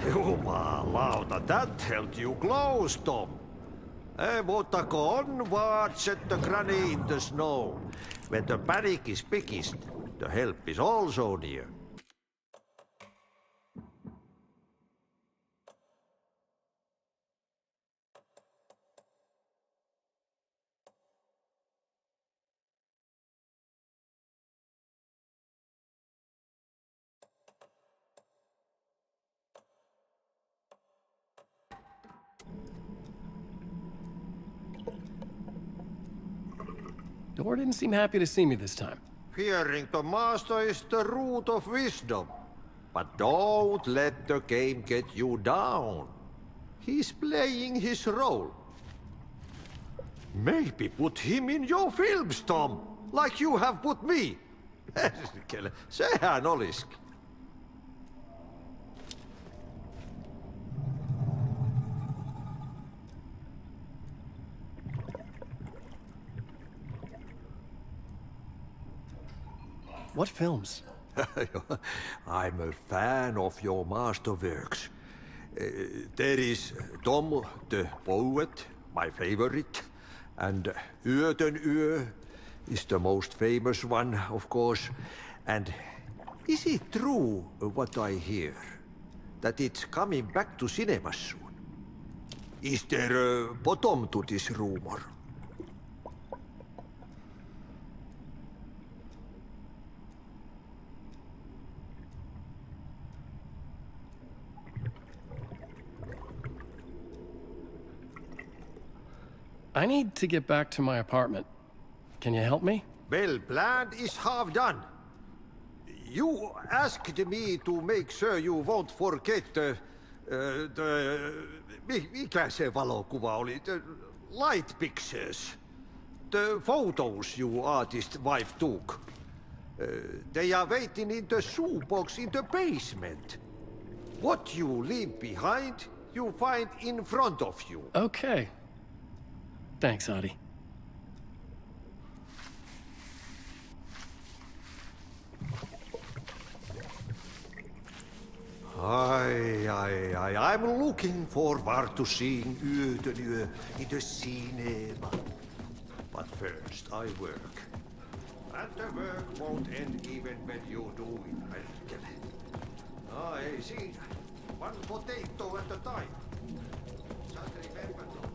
Jumalauta, that held you close, Tom. Mutta go onwards at the granny in the snow. When the panic is biggest, the help is also near. Door didn't seem happy to see me this time. Fearing the master is the root of wisdom. But don't let the game get you down. He's playing his role. Maybe put him in your films, Tom, like you have put me. Sehän olisikin. What films? I'm a fan of your masterworks. There is Tom the Poet, my favorite, and Yöten Yö is the most famous one, of course. And is it true what I hear, that it's coming back to cinemas soon? Is there a bottom to this rumor? I need to get back to my apartment. Can you help me? Well, planned is half done. You asked me to make sure you won't forget mikä se valokuva oli? The light pictures. The photos you artist wife took. They are waiting in the shoebox in the basement. What you leave behind, you find in front of you. Okay. Thanks, Adi. I'm looking forward to seeing Yöten Yö in the cinema. But first I work. And the work won't end even when you do it, Merkel. Ei siinä. One potato at a time. Just remember to...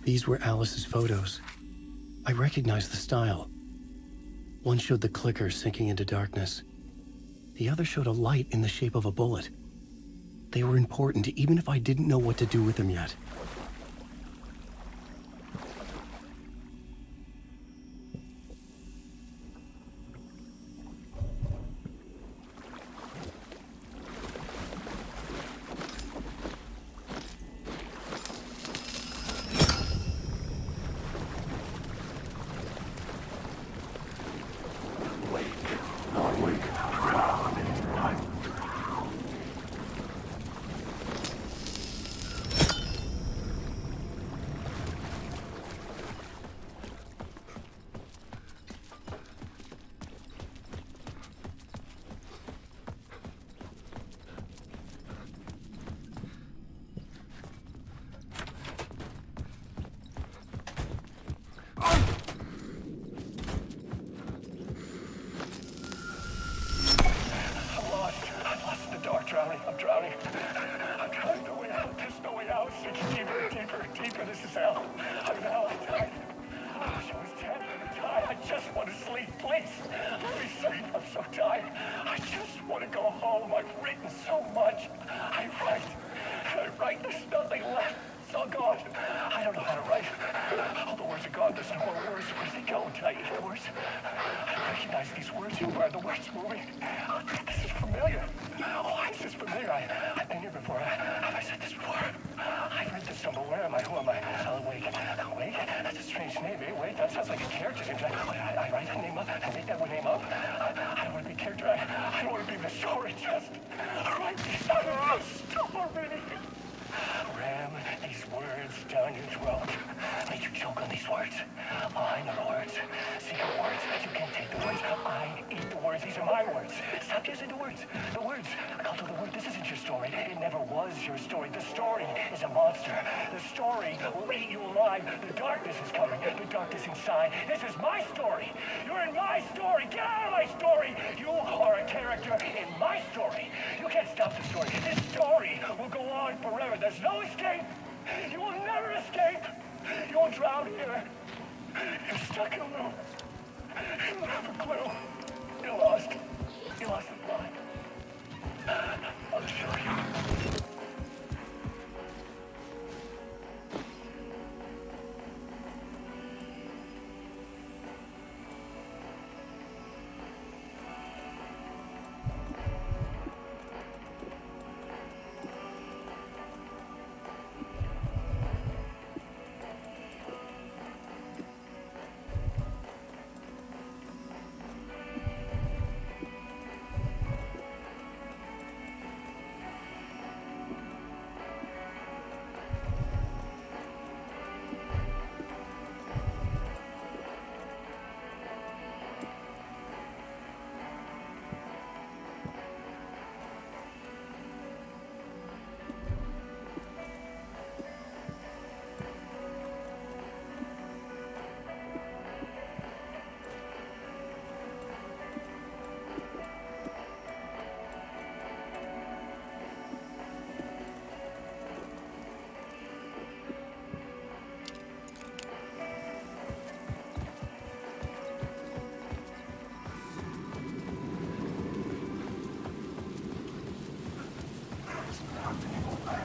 These were Alice's photos. I recognized the style. One showed the clicker sinking into darkness. The other showed a light in the shape of a bullet. They were important even if I didn't know what to do with them yet. Let me sleep. I'm so tired. I just want to go home. I've written so much. I write. There's nothing left. It's all gone. I don't know how to write. All the words are gone. There's no more words. Where do they go? Did I eat the words? I recognize these words. Who are the words moving? Oh, this is familiar. Oh, why is this familiar? I've been here before. Have I said this before? I've read this somewhere. Where am I? Who am I? Wake. Wake? That's a strange name, eh? Wake? That sounds like a character's name. I write that name up. I make that one name up. I don't want to be a character. I don't want to be the story. Just write this story. Ram these words down your throat. Make you choke on these words. Oh, I know the words. Secret words. You can't take the words. I eat the words. These are my words. Stop using the words. The words. I'll tell the word. This isn't your story. It never was your story. The story is a monster. The story will eat you alive. The darkness is coming. The darkness inside. This is my story. You're in my story. Get out of my story. You are a character in my story. You can't stop the story. This story will go on forever. There's no escape. You will never escape. You will drown here. You're stuck in a loop. You don't have a clue. You're lost. You're lost in blind. I'll show you.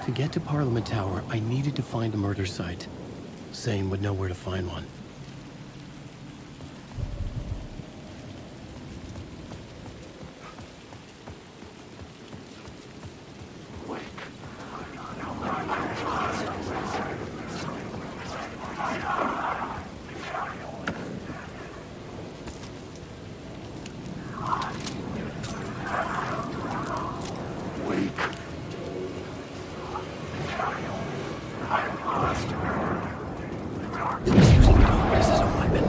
To get to Parliament Tower, I needed to find a murder site. Zane would know where to find one. Using darkness as a weapon.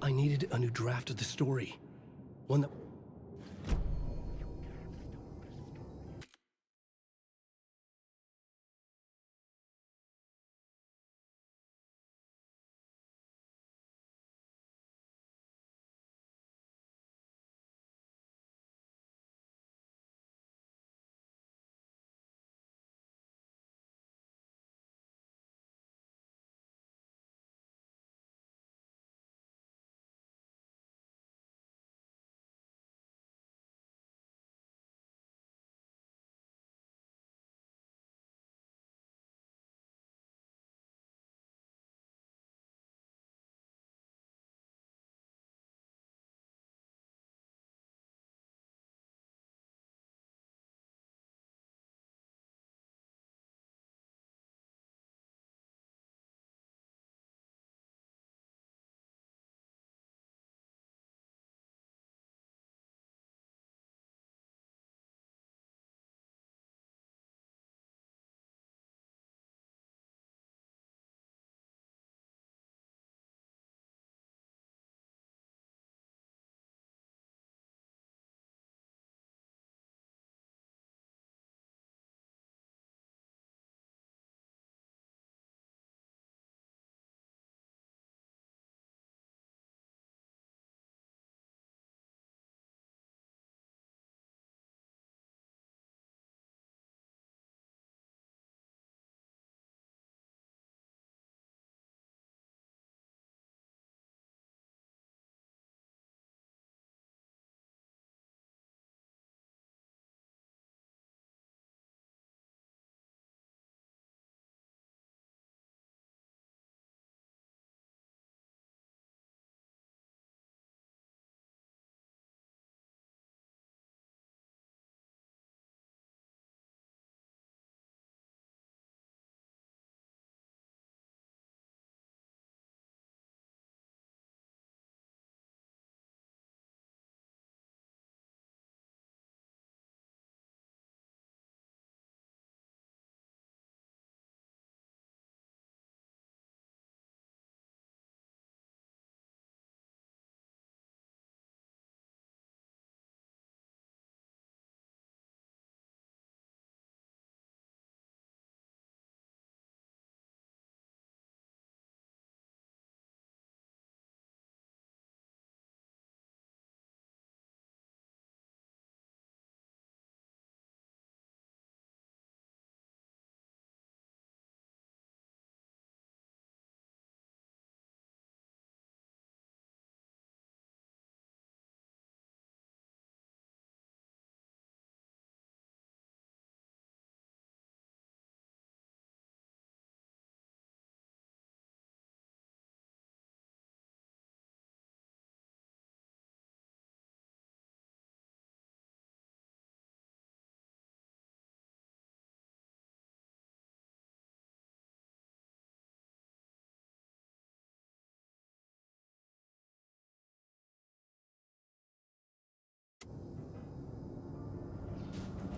I needed a new draft of the story. One that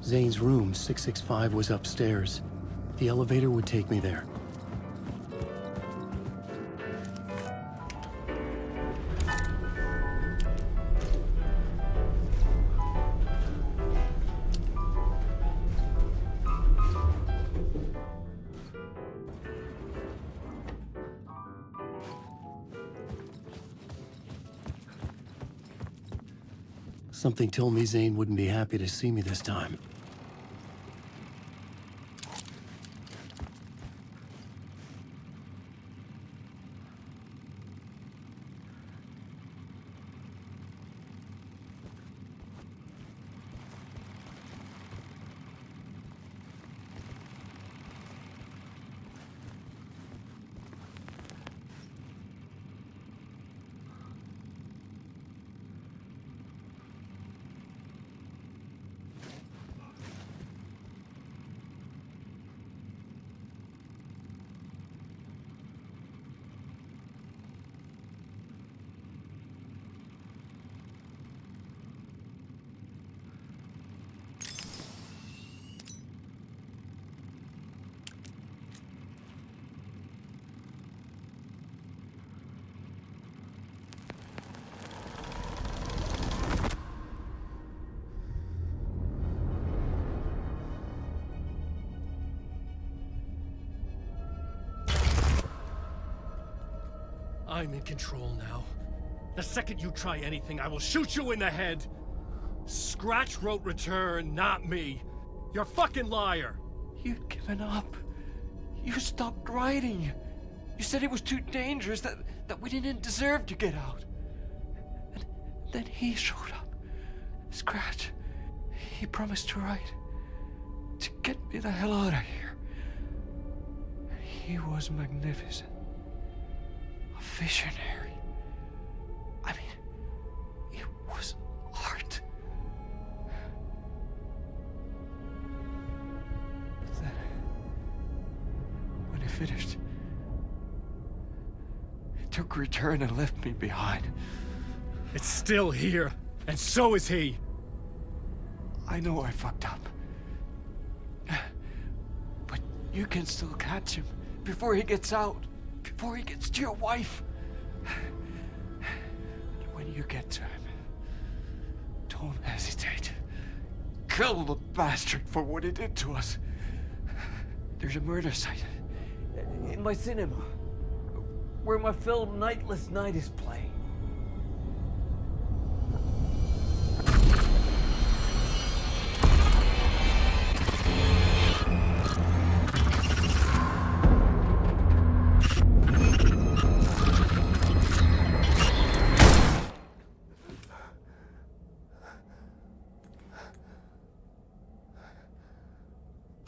Zane's room, 665, was upstairs. The elevator would take me there. Something told me Zane wouldn't be happy to see me this time. I'm in control now. The second you try anything, I will shoot you in the head! Scratch wrote return, not me. You're a fucking liar! You'd given up. You stopped writing. You said it was too dangerous, that we didn't deserve to get out. And then he showed up. Scratch. He promised to write. To get me the hell out of here. He was magnificent. A visionary. I mean, it was art. But then, when it finished, it took a return and left me behind. It's still here, and so is he. I know I fucked up. But you can still catch him before he gets out. Before he gets to your wife. And when you get to him, don't hesitate. Kill the bastard for what he did to us. There's a murder site in my cinema where my film Nightless Night is playing.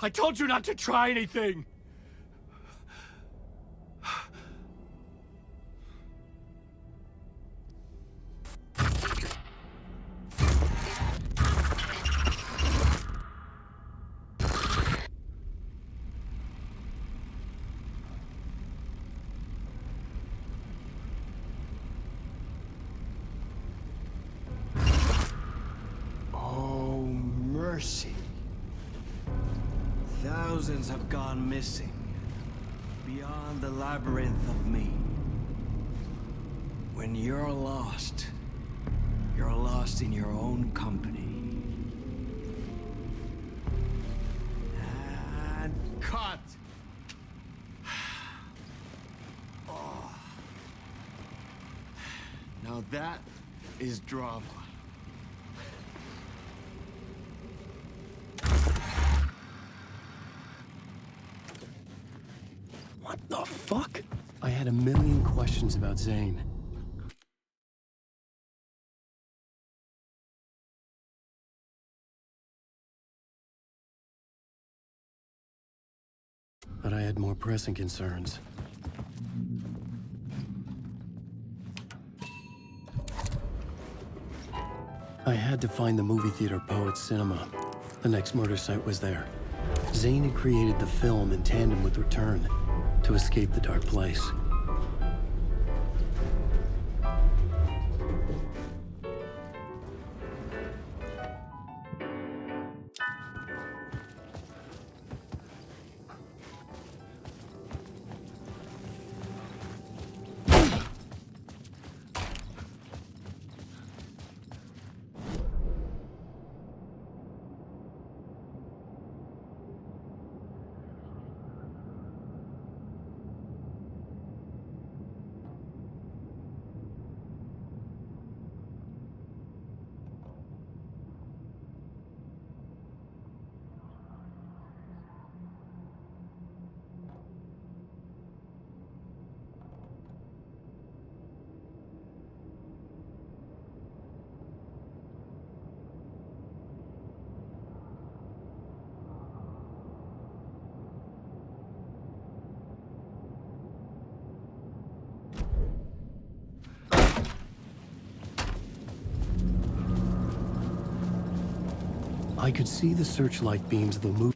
I told you not to try anything! Oh, mercy. Thousands have gone missing, beyond the labyrinth of me. When you're lost in your own company. And cut! Oh. Now that is drama. What the fuck? I had a million questions about Zane. But I had more pressing concerns. I had to find the movie theater Poets Cinema. The next murder site was there. Zane had created the film in tandem with Return to escape the dark place. I could see the searchlight beams of the movie.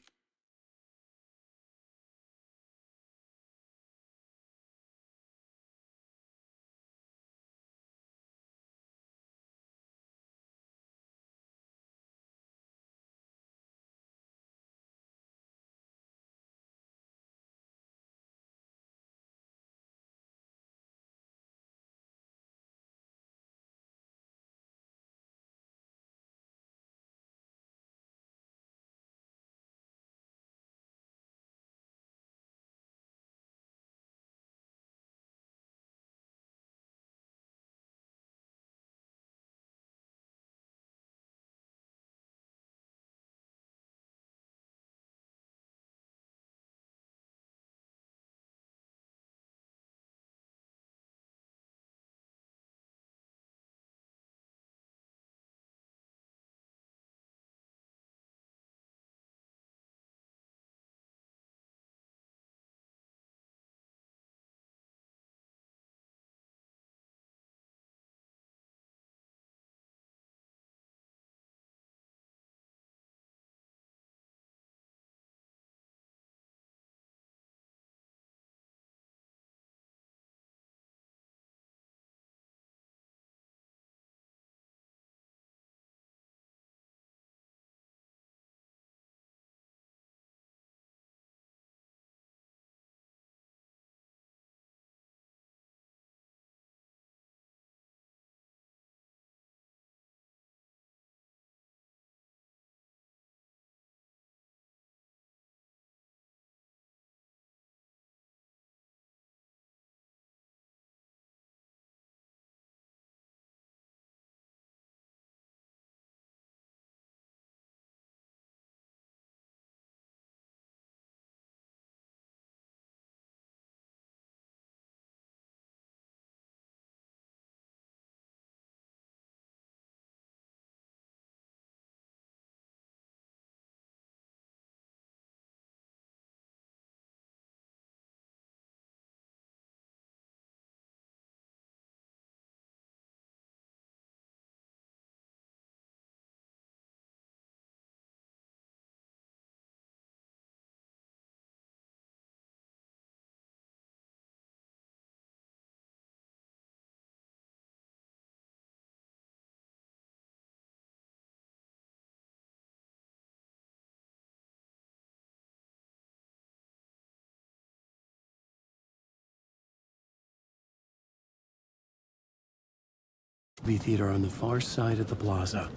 Theater on the far side of the plaza.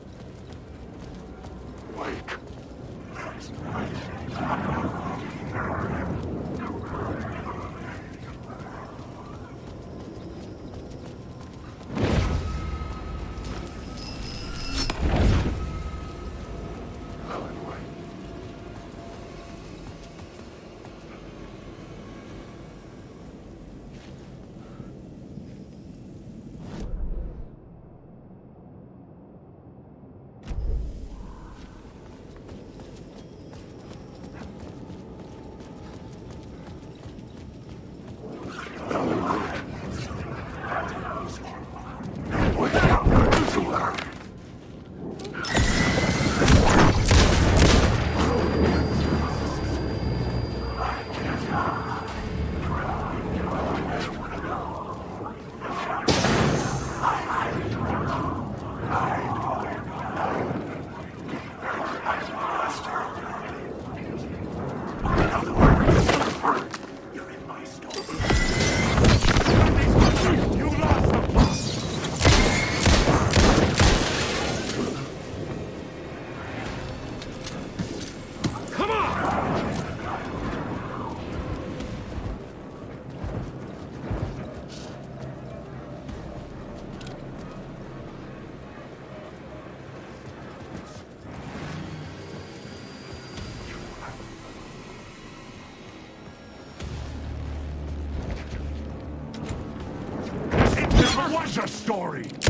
was a story! The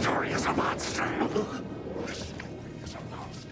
story is a monster. The story is a monster.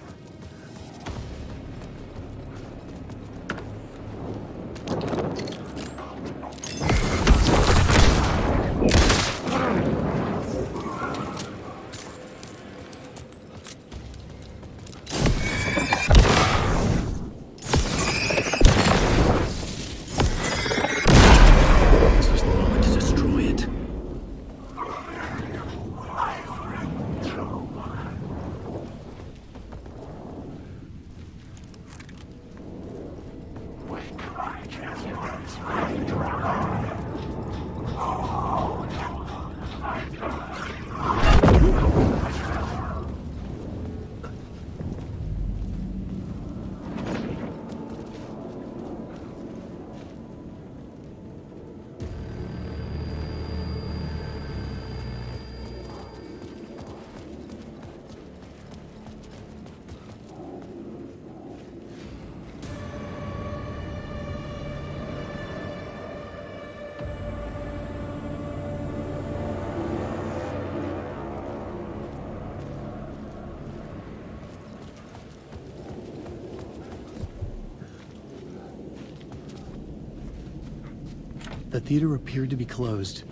theater appeared to be closed.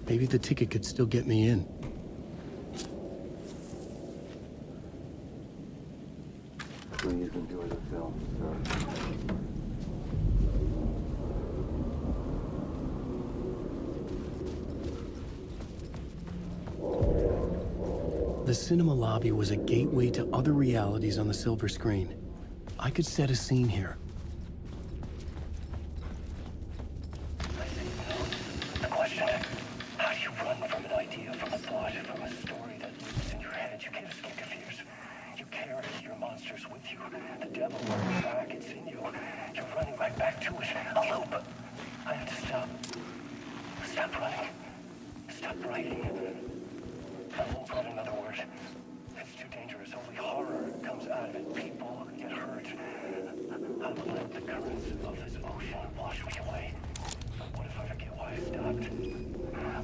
Maybe the ticket could still get me in. Please enjoy the film, sir. The cinema lobby was a gateway to other realities on the silver screen. I could set a scene here. The question, how do you run from an idea, from a thought, from a story that lives in your head? You can't escape your fears. You carry your monsters with you. The devil lurks back, it's in you. You're running right back to it. A loop. I have to stop. Stop running. Stop writing. I won't put another word. It's too dangerous. Only horror comes out of it. People get hurt. I will let the currents of this ocean wash me away. What if I forget why I stopped?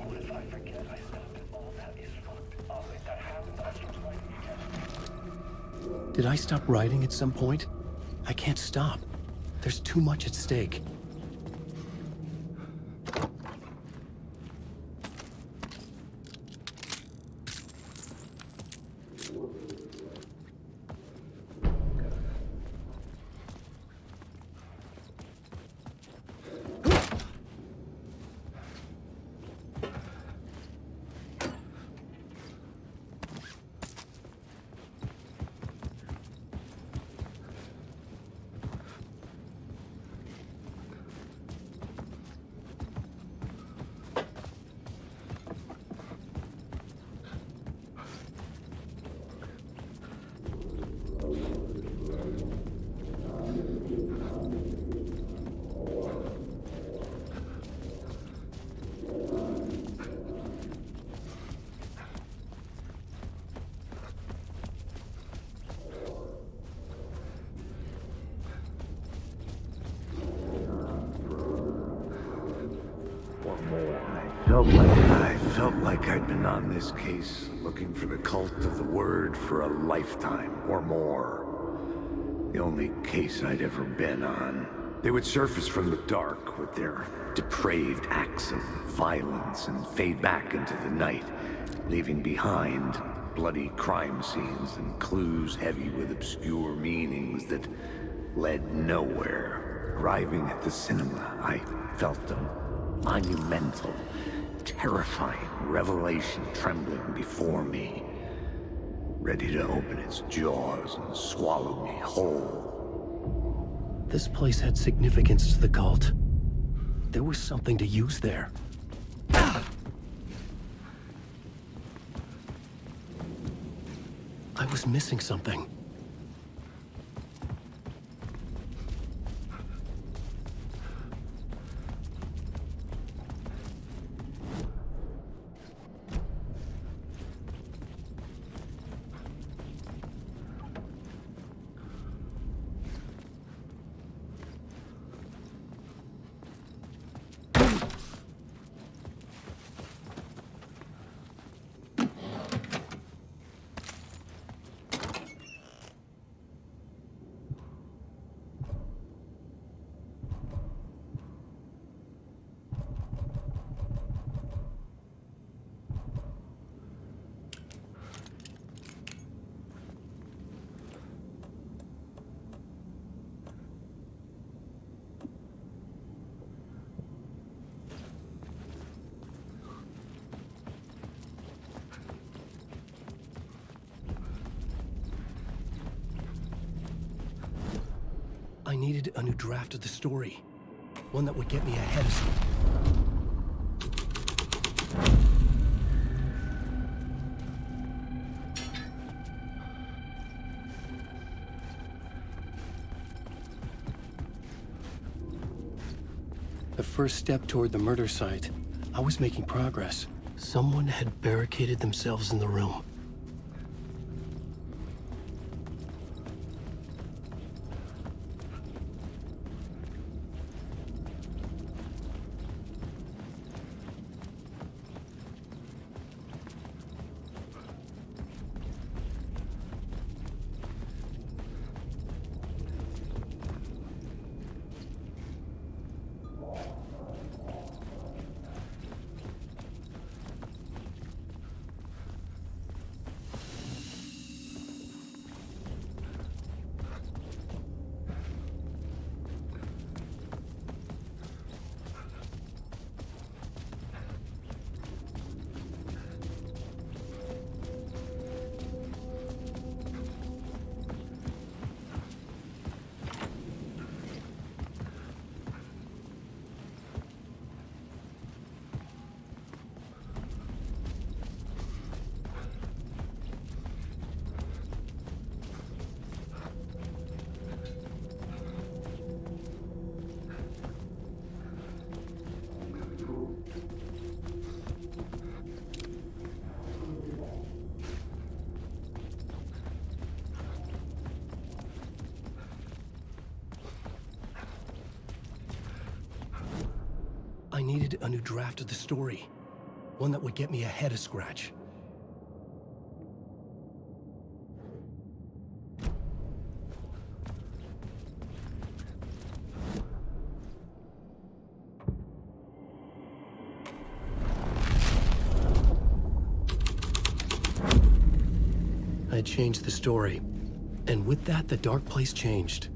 What if I forget I stopped and all that is fucked up? If that happens, I'll start writing again. Did I stop writing at some point? I can't stop. There's too much at stake. I felt like I'd been on this case, looking for the cult of the word for a lifetime or more. The only case I'd ever been on. They would surface from the dark with their depraved acts of violence and fade back into the night, leaving behind bloody crime scenes and clues heavy with obscure meanings that led nowhere. Arriving at the cinema, I felt a monumental, terrifying revelation trembling before me, ready to open its jaws and swallow me whole. This place had significance to the cult. There was something to use there. I was missing something. I needed a new draft of the story. One that would get me ahead of some... The first step toward the murder site. I was making progress. Someone had barricaded themselves in the room. I needed a new draft of the story. One that would get me ahead of Scratch. I had changed the story. And with that, the dark place changed.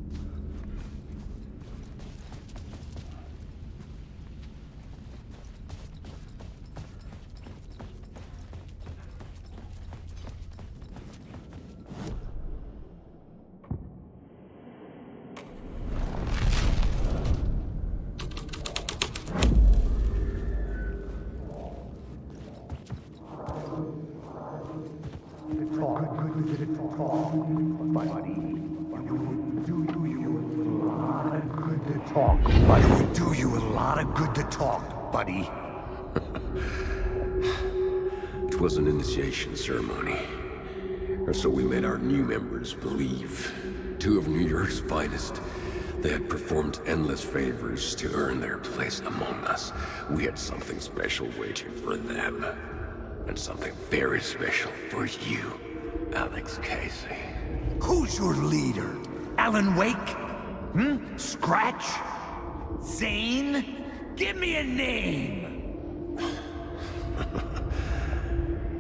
It would do you a lot of good to talk, buddy. It was an initiation ceremony. Or so we made our new members believe. Two of New York's finest. They had performed endless favors to earn their place among us. We had something special waiting for them. And something very special for you, Alex Casey. Who's your leader? Alan Wake? Scratch? Zane? Give me a name!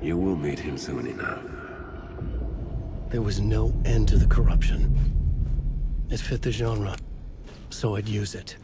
You will meet him soon enough. There was no end to the corruption. It fit the genre, so I'd use it.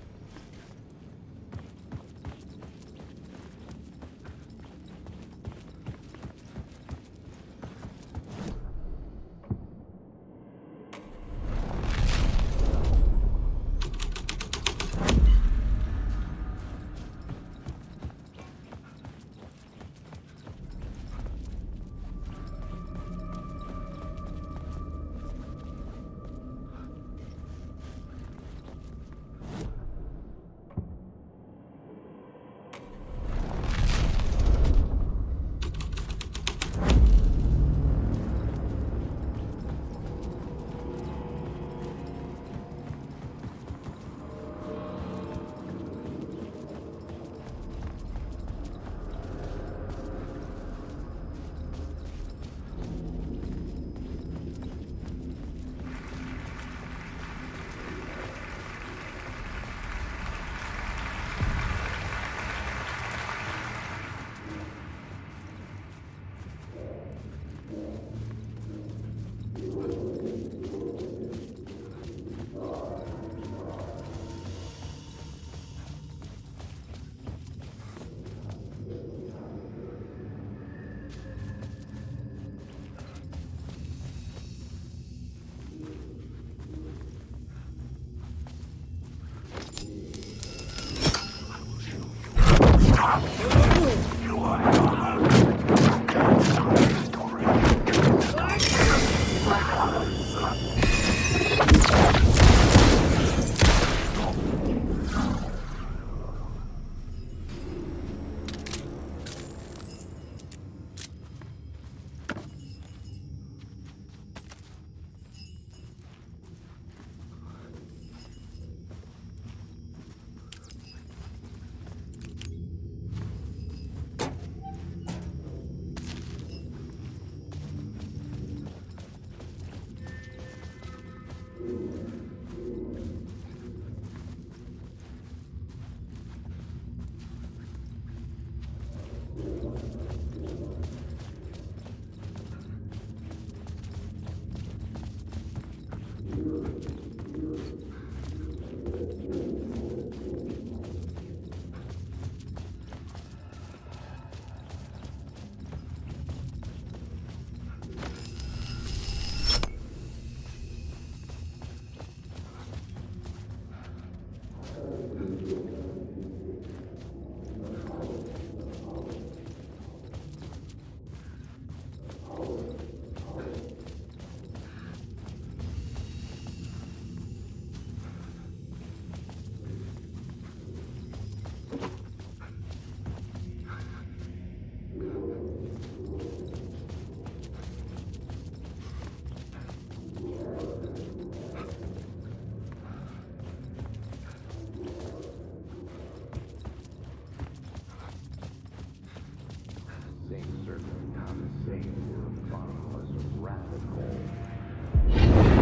Same circling Thomas Zane were a bottomless rabbit hole.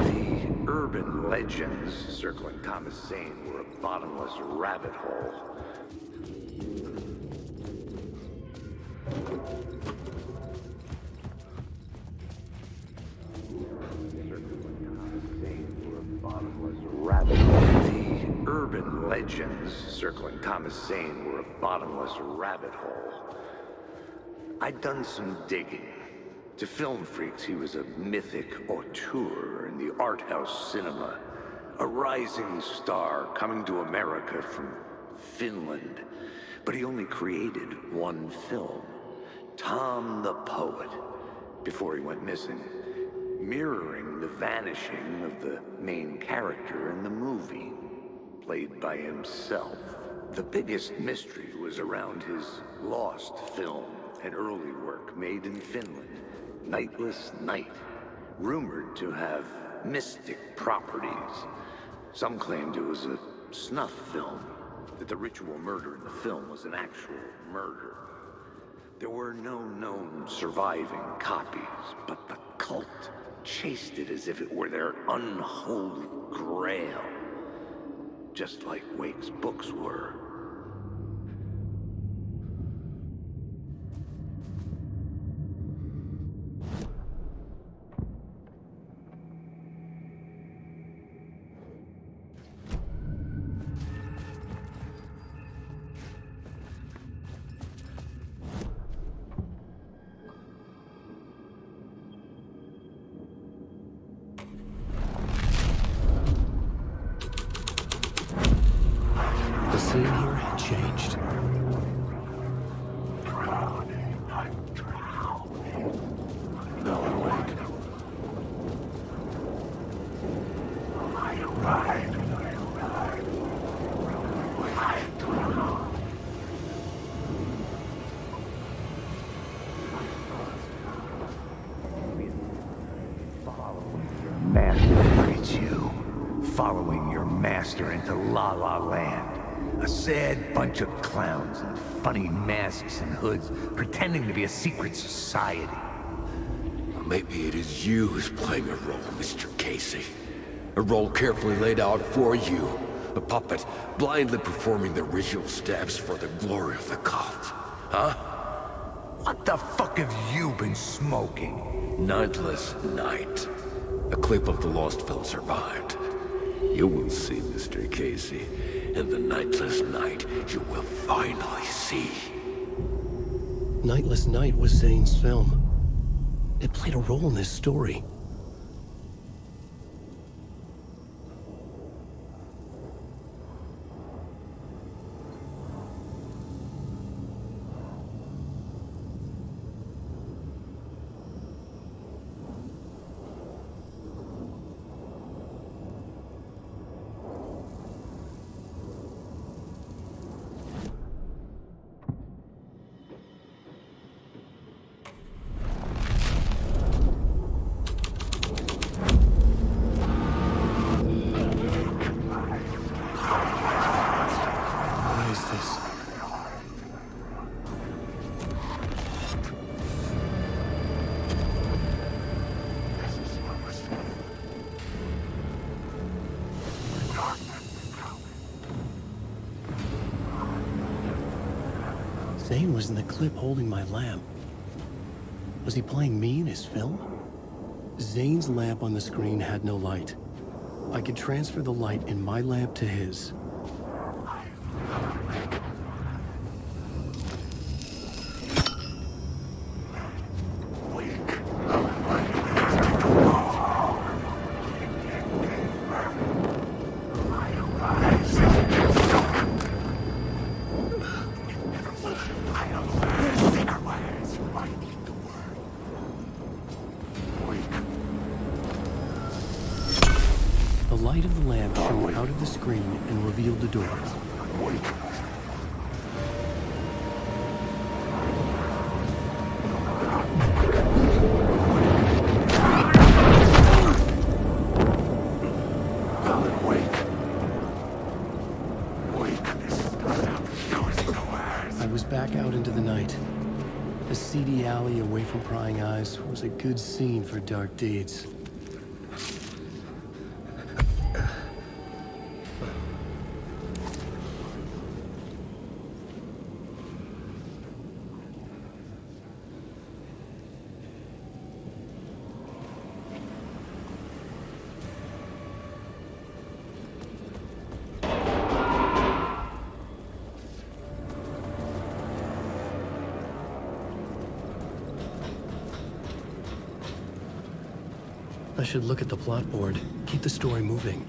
The urban legends circling Thomas Zane were a bottomless rabbit hole. The urban legends circling Thomas Zane were a bottomless rabbit hole. I'd done some digging. To film freaks, he was a mythic auteur in the art house cinema. A rising star coming to America from Finland. But he only created one film, Tom the Poet, before he went missing, mirroring the vanishing of the main character in the movie, played by himself. The biggest mystery was around his lost film, an early work made in Finland, Nightless Night, rumored to have mystic properties. Some claimed it was a snuff film, that the ritual murder in the film was an actual murder. There were no known surviving copies, but the cult chased it as if it were their unholy grail, just like Wake's books were. The scene here had changed. Master, it's you. Following your master into La La Land. A sad bunch of clowns in funny masks and hoods, pretending to be a secret society. Maybe it is you who's playing a role, Mr. Casey. A role carefully laid out for you. A puppet blindly performing the ritual steps for the glory of the cult. Huh? What the fuck have you been smoking? Nightless Night. A clip of the lost film survived. You will see, Mr. Casey. In the Nightless Night, you will finally see. Nightless Night was Zane's film. It played a role in this story. Zane was in the clip holding my lamp. Was he playing me in his film? Zane's lamp on the screen had no light. I could transfer the light in my lamp to his. The light of the lamp shone out of the screen and revealed the door. I was back out into the night. A seedy alley away from prying eyes was a good scene for dark deeds. I should look at the plot board, keep the story moving.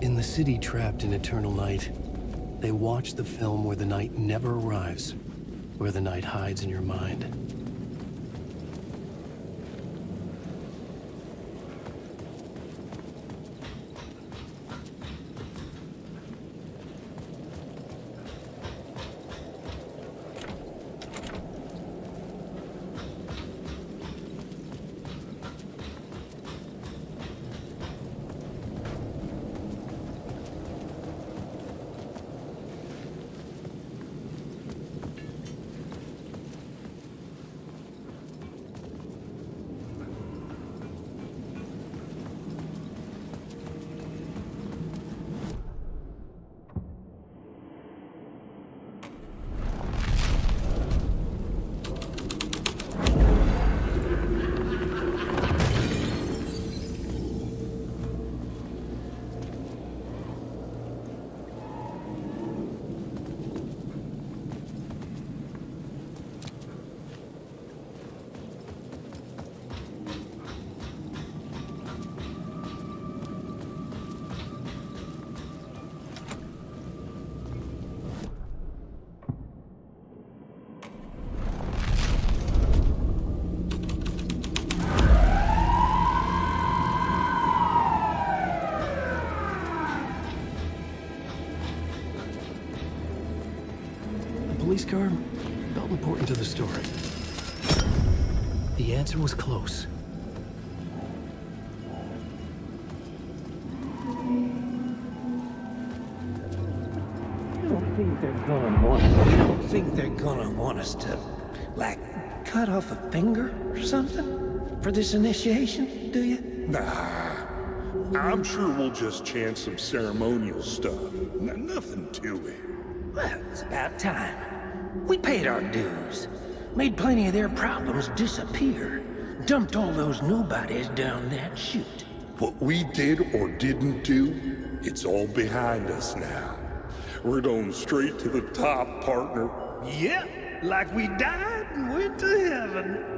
In the city trapped in eternal night, they watch the film where the night never arrives, where the night hides in your mind. Police car felt important to the story. The answer was close. You don't think they're gonna want us to, like, cut off a finger or something for this initiation, do you? Nah, I'm sure we'll just chant some ceremonial stuff. Nothing to it. Well, it's about time. We paid our dues. Made plenty of their problems disappear. Dumped all those nobodies down that chute. What we did or didn't do, it's all behind us now. We're going straight to the top, partner. Yep, like we died and went to heaven.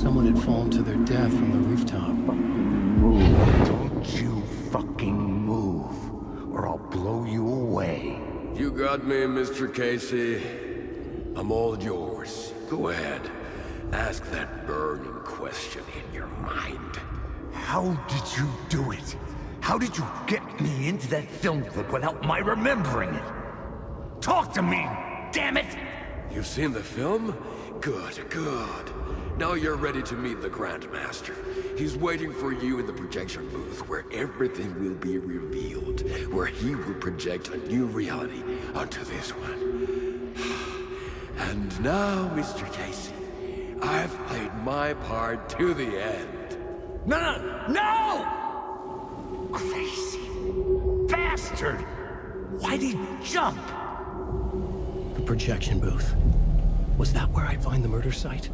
Someone had fallen to their death from the rooftop. Don't you fucking move, or I'll blow you away. You got me, Mr. Casey. I'm all yours. Go ahead. Ask that burning question in your mind. How did you do it? How did you get me into that film clip without my remembering it? Talk to me, damn it! You've seen the film? Good, good. Now you're ready to meet the Grandmaster. He's waiting for you in the projection booth where everything will be revealed, where he will project a new reality onto this one. And now, Mr. Casey, I've played my part to the end. No! Crazy bastard! Why did you jump? The projection booth. Was that where I'd find the murder site?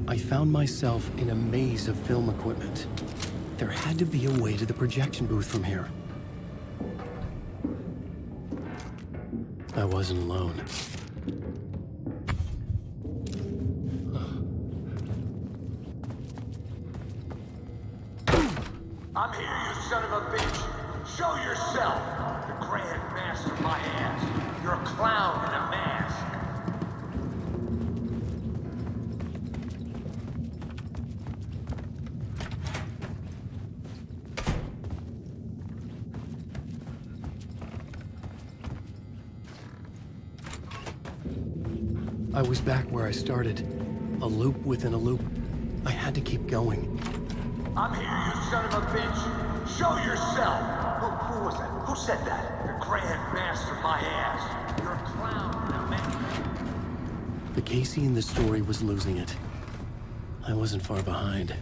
I found myself in a maze of film equipment. There had to be a way to the projection booth from here. I wasn't alone. I'm here, you son of a bitch. Show yourself. The Grand Master my ass. You're a clown in a mask. I was back where I started. A loop within a loop. I had to keep going. I'm here, you son of a bitch. Show yourself. Who was that? Who said that? The Grand Master my ass. You're a clown in a mask. The Casey in the story was losing it. I wasn't far behind.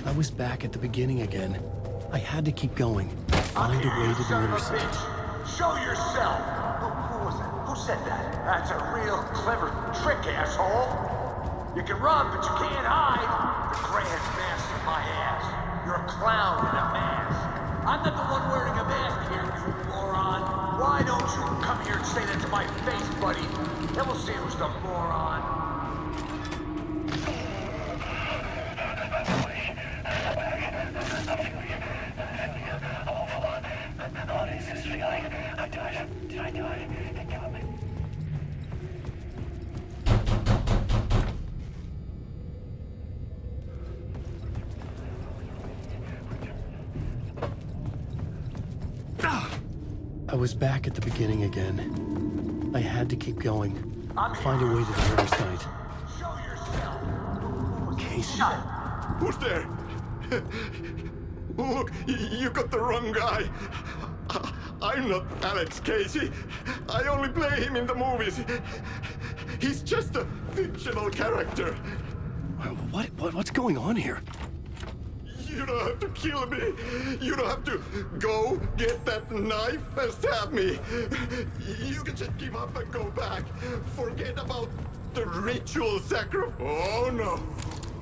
I was back at the beginning again. I had to keep going. Find a way to the Riverside. Show yourself! Who was that? Who said that? That's a real clever trick, asshole! You can run, but you can't hide! The Grand Master my ass. You're a clown in a mask. I'm not the one wearing a mask here, you moron! Why don't you come here and say that to my face, buddy? Then we'll see who's the moron. What is this feeling? I died. Did I die? It got me. I was back at the beginning again. I had to keep going. Find a way to the Riverside. Show yourself! Casey? Who's there? Look, you got the wrong guy. I'm not Alex Casey. I only play him in the movies. He's just a fictional character. What's going on here? You don't have to kill me. You don't have to go get that knife and stab me. You can just give up and go back. Forget about the ritual sacrifice. Oh no.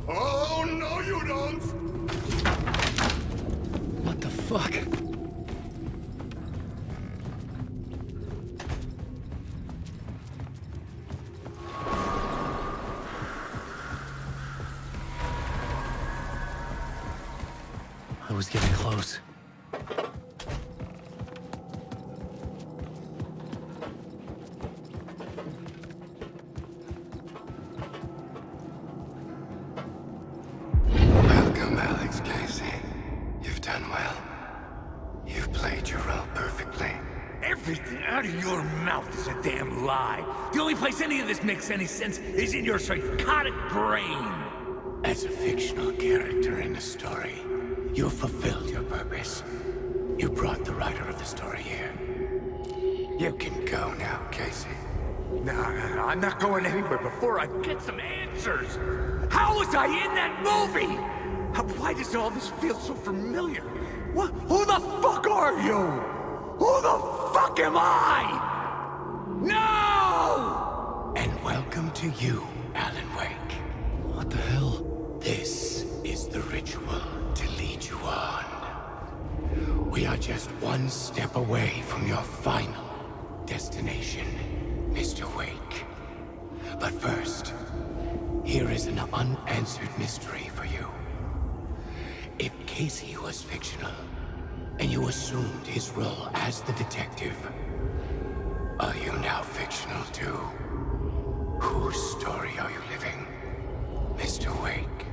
Oh no, you don't. What the fuck? I was getting close. Welcome, Alex Casey. You've done well. You've played your role perfectly. Everything out of your mouth is a damn lie. The only place any of this makes any sense is in your psychotic brain. As a fictional character in a story, you fulfilled your purpose. You brought the writer of the story here. You can go now, Casey. Nah, I'm not going anywhere before I get some answers. How was I in that movie? Why does all this feel so familiar? What? Who the fuck are you? Who the fuck am I? No! And welcome to you, Alan Wake. What the hell? This is the ritual to lead you on. We are just one step away from your final destination, Mr. Wake. But first, here is an unanswered mystery for you. If Casey was fictional, and you assumed his role as the detective, are you now fictional too? Whose story are you living, Mr. Wake?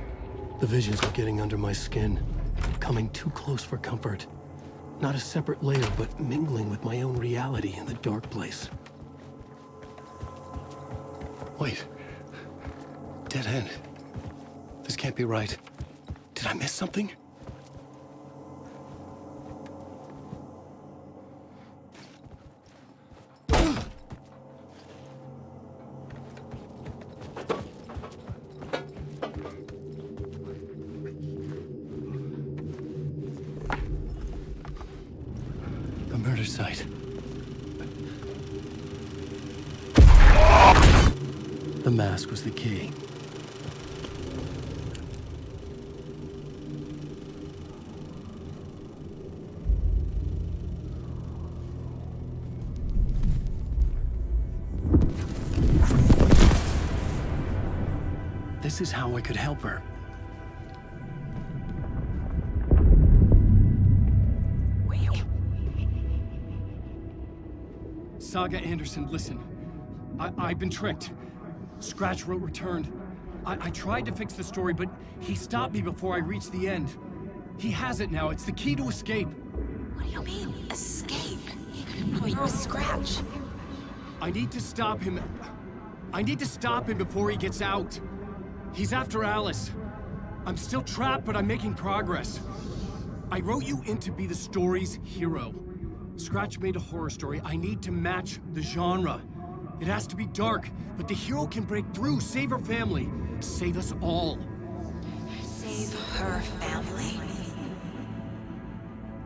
The visions are getting under my skin, coming too close for comfort. Not a separate layer, but mingling with my own reality in the dark place. Wait. Dead end. This can't be right. Did I miss something? The murder site. The mask was the key. This is how I could help her. Saga Anderson, listen. I've been tricked. Scratch wrote returned. I tried to fix the story, but he stopped me before I reached the end. He has it now. It's the key to escape. What do you mean, escape? Oh, you're a Scratch. I need to stop him. I need to stop him before he gets out. He's after Alice. I'm still trapped, but I'm making progress. I wrote you in to be the story's hero. Scratch made a horror story. I need to match the genre. It has to be dark, but the hero can break through, save her family, save us all. Save her family?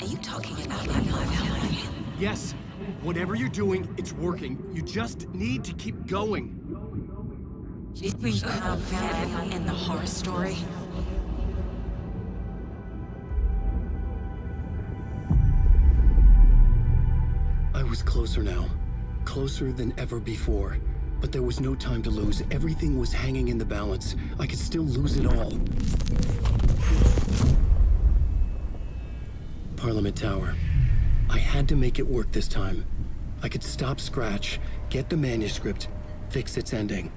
Are you talking about my family? Yes. Whatever you're doing, it's working. You just need to keep going. We have family in the horror story. I was closer now. Closer than ever before. But there was no time to lose. Everything was hanging in the balance. I could still lose it all. Parliament Tower. I had to make it work this time. I could stop Scratch, get the manuscript, fix its ending.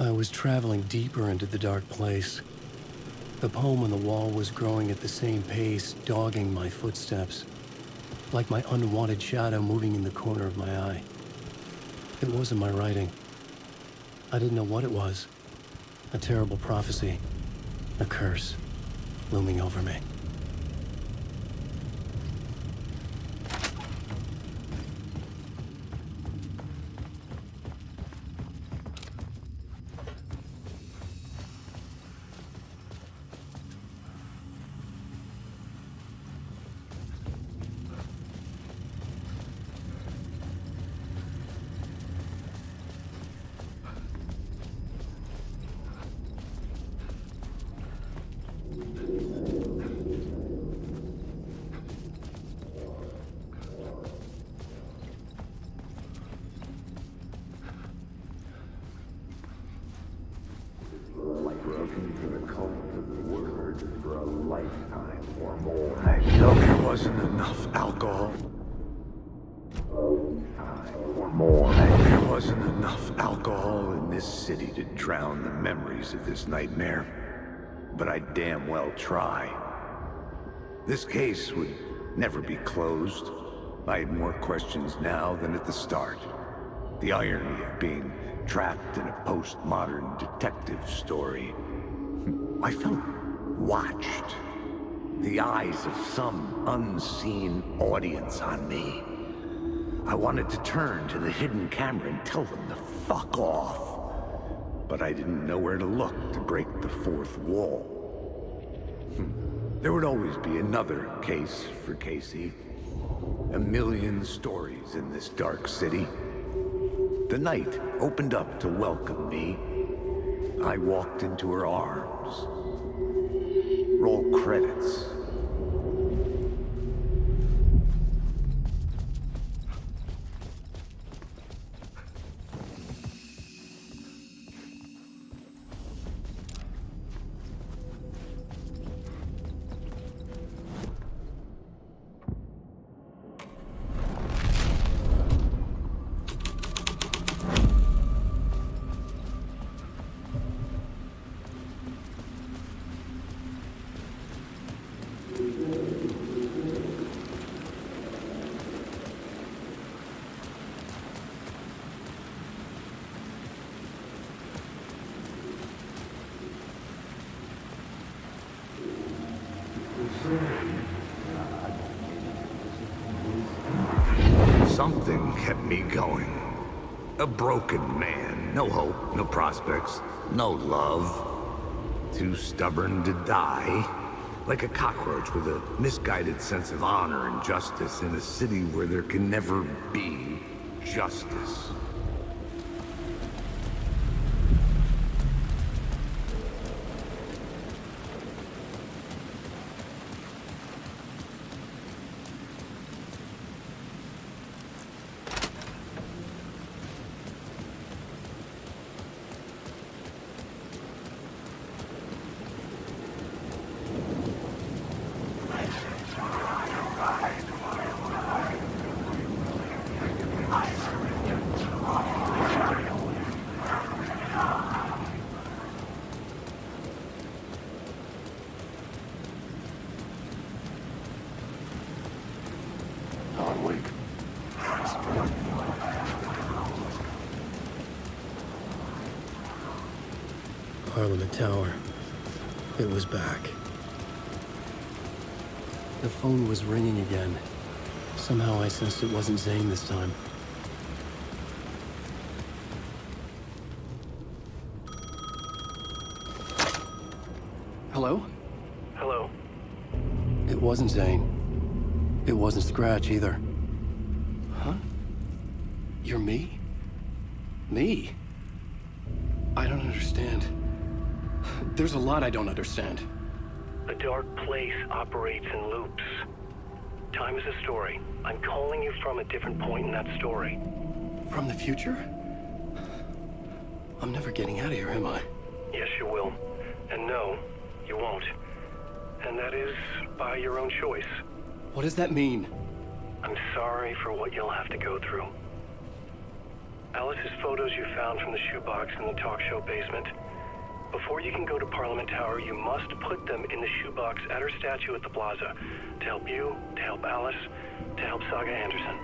I was traveling deeper into the dark place. The poem on the wall was growing at the same pace, dogging my footsteps, like my unwanted shadow moving in the corner of my eye. It wasn't my writing. I didn't know what it was. A terrible prophecy, a curse, looming over me. Welcome to the cult of the word for a lifetime or more. I know there wasn't enough alcohol. wasn't enough alcohol in this city to drown the memories of this nightmare, but I'd damn well try. This case would never be closed. I had more questions now than at the start. The irony of being trapped in a postmodern detective story. I felt watched. The eyes of some unseen audience on me. I wanted to turn to the hidden camera and tell them to fuck off. But I didn't know where to look to break the fourth wall. There would always be another case for Casey. A million stories in this dark city. The night opened up to welcome me. I walked into her arms. Roll credits. Something kept me going. A broken man. No hope, no prospects, no love. Too stubborn to die. Like a cockroach with a misguided sense of honor and justice in a city where there can never be justice. Parliament Tower. It was back. The phone was ringing again. Somehow I sensed it wasn't Zane this time. Hello? Hello? It wasn't Zane. It wasn't Scratch either. Huh? You're me? Me? I don't understand. There's a lot I don't understand. The dark place operates in loops. Time is a story. I'm calling you from a different point in that story. From the future? I'm never getting out of here, am I? Yes, you will. And no, you won't. And that is by your own choice. What does that mean? I'm sorry for what you'll have to go through. Alice's photos you found from the shoebox in the talk show basement. Before you can go to Parliament Tower, you must put them in the shoebox at her statue at the plaza. To help you, to help Alice, to help Saga Anderson.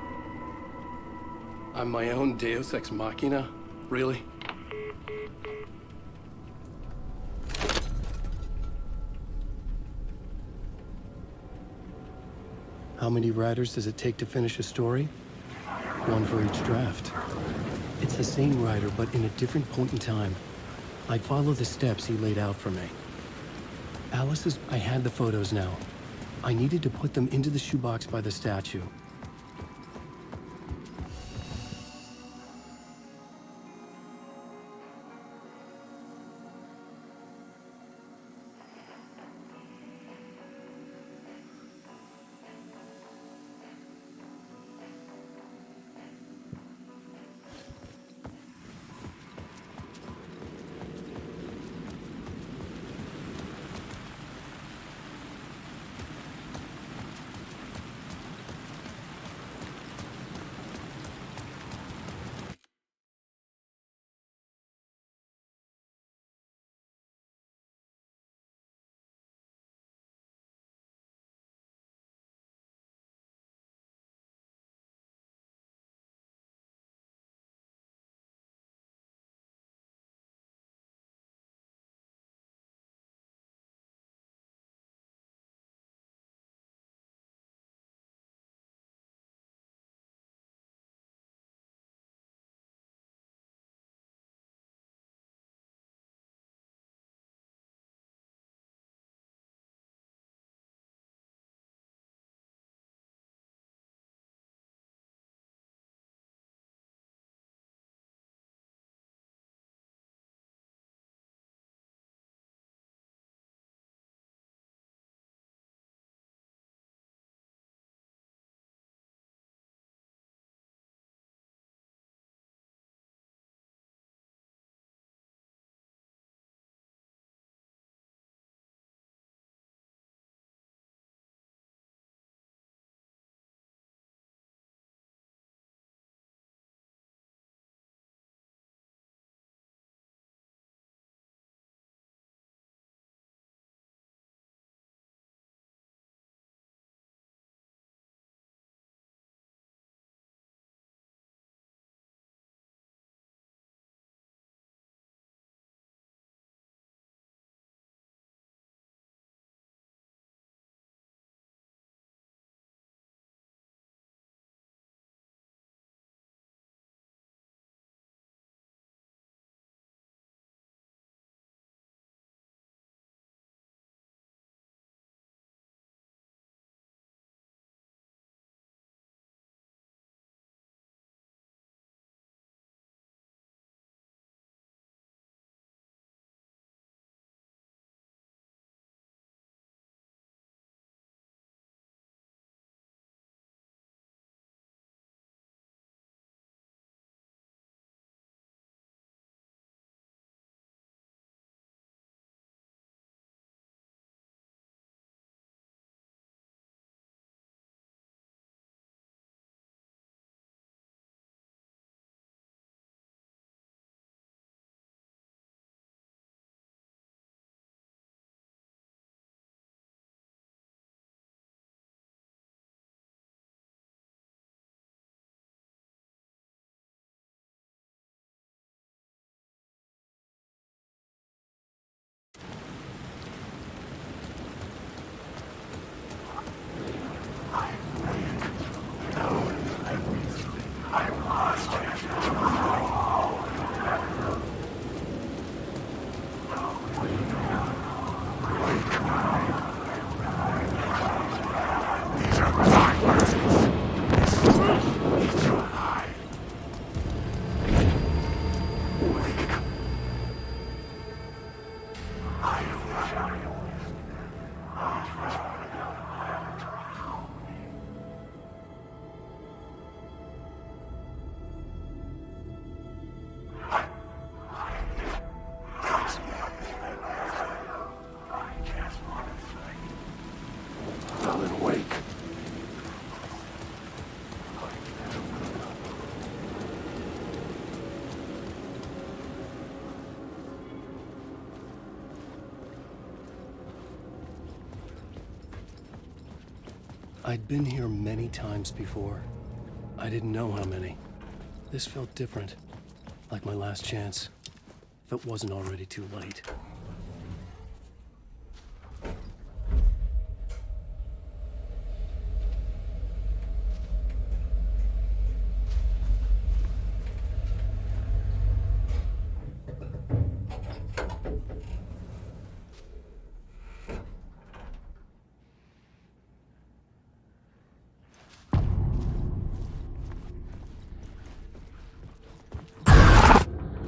I'm my own Deus Ex Machina? Really? How many writers does it take to finish a story? One for each draft. It's the same writer, but in a different point in time. I'd follow the steps he laid out for me. Alice's... I had the photos now. I needed to put them into the shoebox by the statue. I'd been here many times before. I didn't know how many. This felt different, like my last chance, if it wasn't already too late.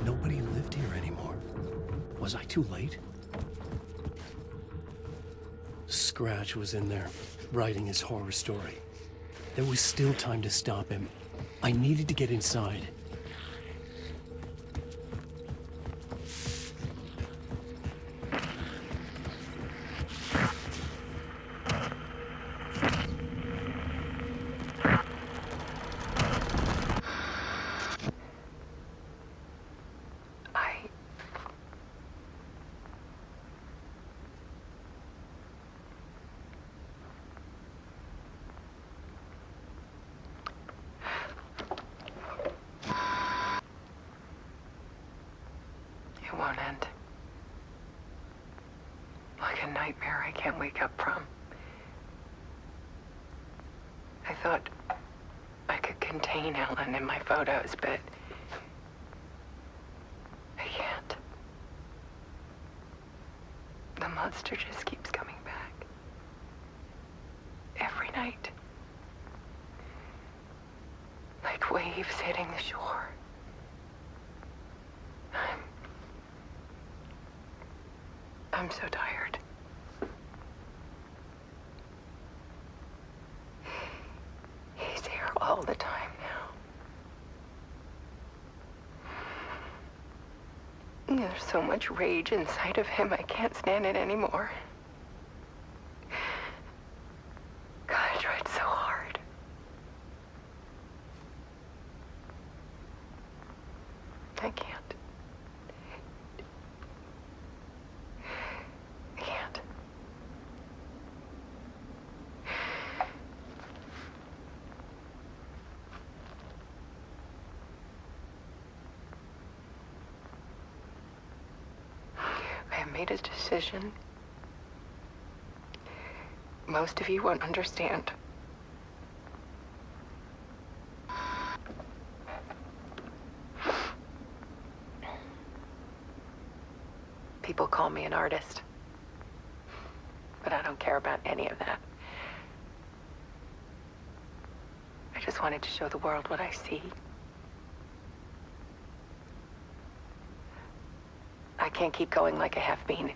Nobody lived here anymore. Was I too late? Scratch was in there, writing his horror story. There was still time to stop him. I needed to get inside. It won't end. Like a nightmare I can't wake up from. I thought I could contain Ellen in my photos, but I can't. The monster just keeps coming back. Every night. Like waves hitting the shore. I'm so tired. He's here all the time now. There's so much rage inside of him, I can't stand it anymore. God, I tried so hard. I can't. I made a decision. Most of you won't understand. People call me an artist, but I don't care about any of that. I just wanted to show the world what I see. I can't keep going like I have been.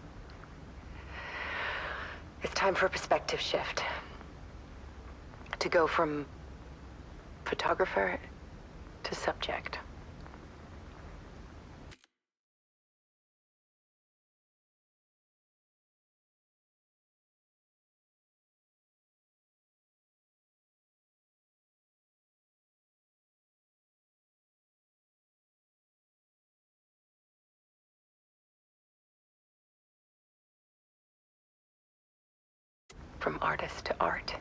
It's time for a perspective shift. To go from photographer to subject. From artist to art.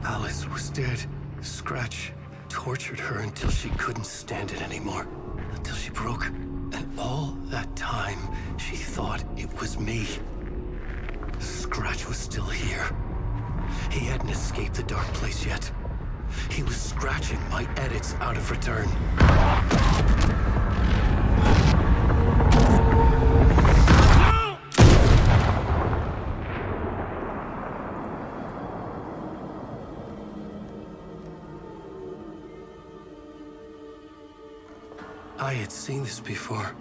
Alice was dead. Scratch tortured her until she couldn't stand it anymore. Until she broke. And all that time, she thought it was me. Scratch was still here. He hadn't escaped the dark place yet. He was scratching my edits out of return. I had seen this before.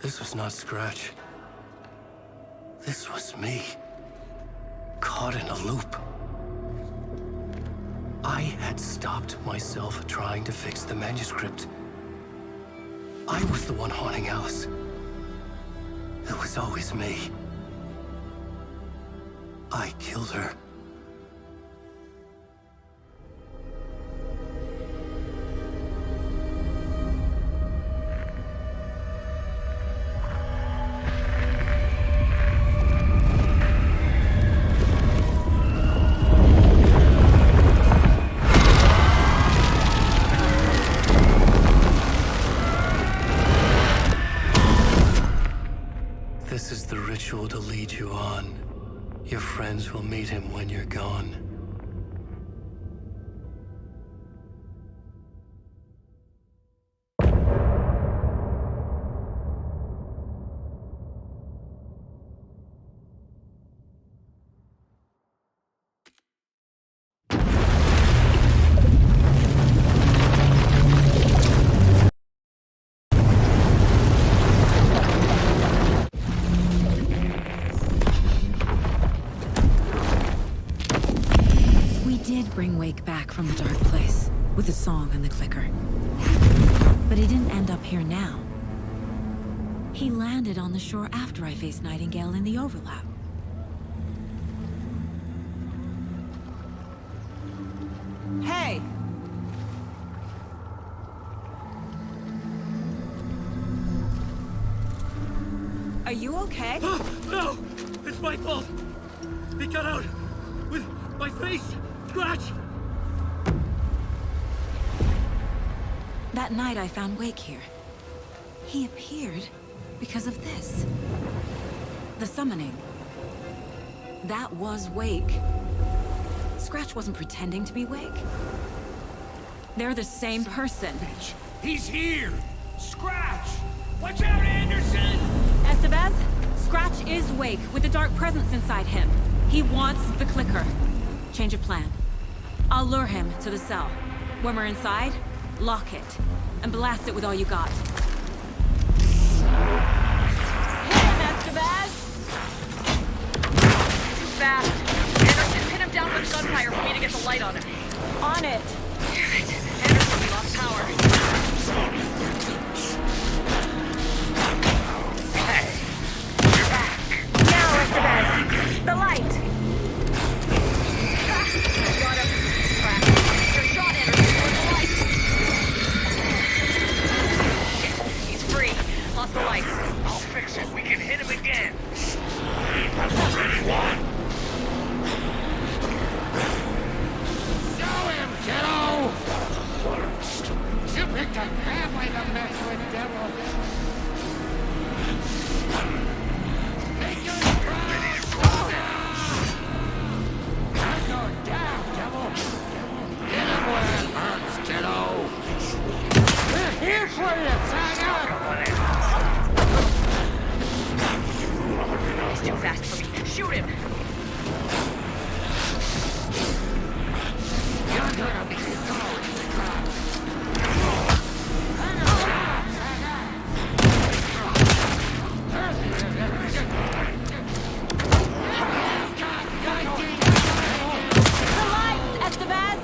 This was not Scratch. This was me. Caught in a loop. I had stopped myself trying to fix the manuscript. I was the one haunting Alice. It was always me. I killed her. This is the ritual to lead you on. Your friends will meet him when you're gone. Bring Wake back from the dark place with the song and the clicker. But he didn't end up here now. He landed on the shore after I faced Nightingale in the overlap. Hey! Are you okay? No! It's my fault! He got out with my face! Scratch! That night I found Wake here. He appeared because of this. The summoning. That was Wake. Scratch wasn't pretending to be Wake. They're the same person. He's here! Scratch! Watch out, Anderson! Estevez, Scratch is Wake with a dark presence inside him. He wants the clicker. Change of plan. I'll lure him to the cell. When we're inside, lock it, and blast it with all you got. Hit him, Estevez! Too fast. Anderson, pin him down with gunfire for me to get the light on him. On it! Damn it. Anderson, we lost power. Hey! You're back! Now, Estevez! The light! Lost the lights. I'll fix it. We can hit him again. Anyone? Show him, kiddo! You picked a family to mess with, devil. Make your crowd stronger! I'm going down, devil. Get him where it hurts, kiddo. We're here for you, Saga! He's too fast for me. Shoot him! You're gonna be going in the crowd. The lights, Estevez!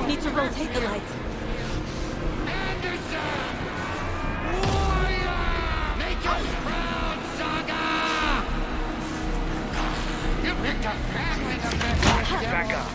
Need to rotate the lights. Anderson! Warrior! Make us proud, Saga! You picked a family to mess with, Back up.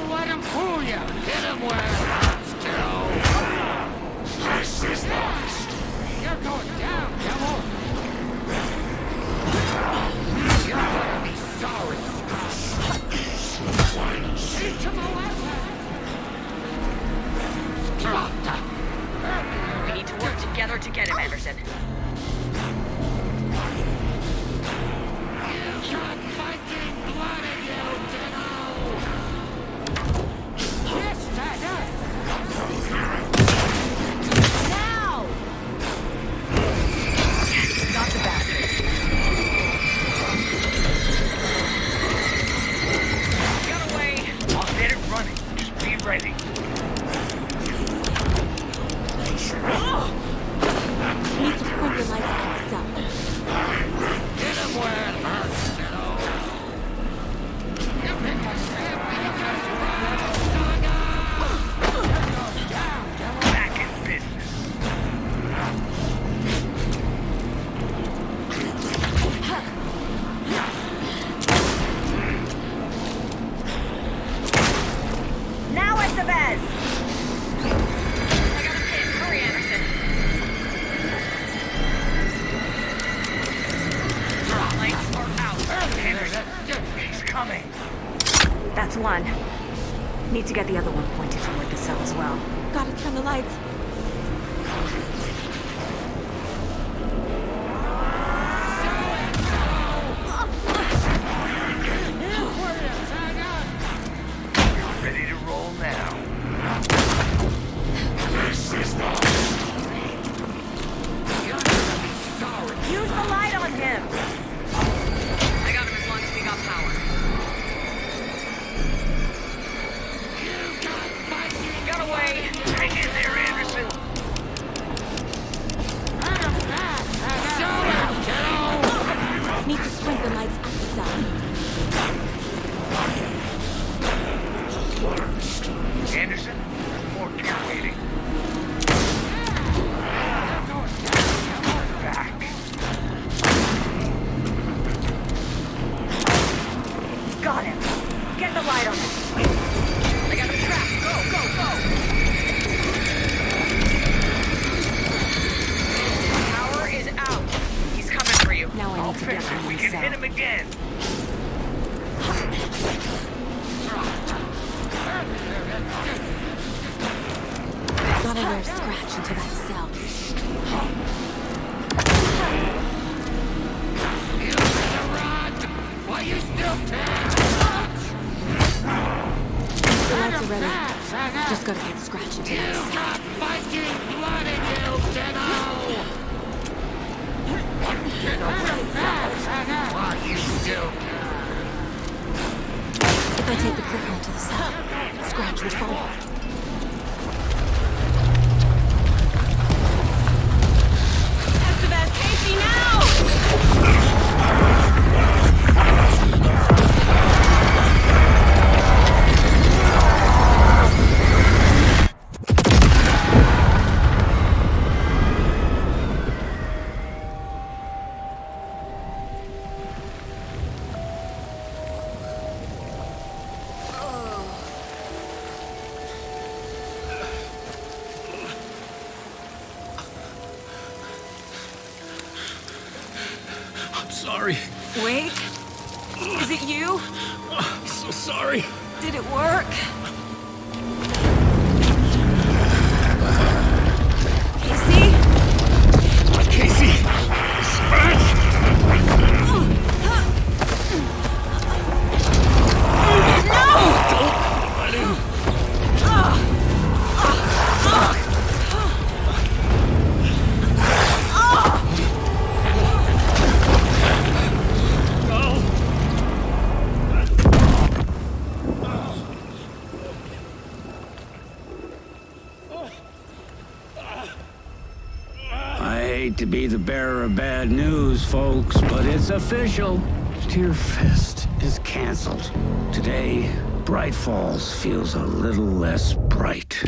Don't let him fool you! Hit him where it hurts, kiddo! This is lost! You're going down, devil! You're gonna be sorry! Shoot to the left! We need to work together to get him, Anderson. You've got fighting blood in you, Dino! Yes, Dagger! Now! Not the bastard. Get away! I'll get it running. Just be ready. You need to point your lights at yourself. Hit him where it hurts, Dino! You pick a snap and you just run! Saga! Down, devil! Back in business. Now at the best! I got a pin. Hurry, Anderson. Lights are out. Anderson, he's coming. That's one. Need to get the other one pointed toward the cell as well. Gotta turn the lights. Ready to roll now. This is the story. You're gonna be sorry. Use the light on him! I got him as long as we got power. Got away! Hang in there, Anderson. Show him, kiddo! Need to shrink the lights at the cell. Anderson, there's more gear waiting. Back. Got him! Get the light on him! I got him trapped! Go, go, go! Power is out! He's coming for you. Now I I'll need to get fix it. him We in the can cell. hit him again. Gotta wear Scratch into that cell. You better run! While you still can! The lights are ready. Just gotta get Scratch into that You cell. got fighting blood in you, Dino! Get away fast! While you still can! If I take the clicker into the cell, Scratch will fall. Estevez, Casey, now! I'm sorry. Wait. Is it you? I'm so sorry. Did it work? Casey? Casey! Scratch! Let him. I hate to be the bearer of bad news, folks, but it's official. Tear Fest is canceled. Today, Bright Falls feels a little less bright.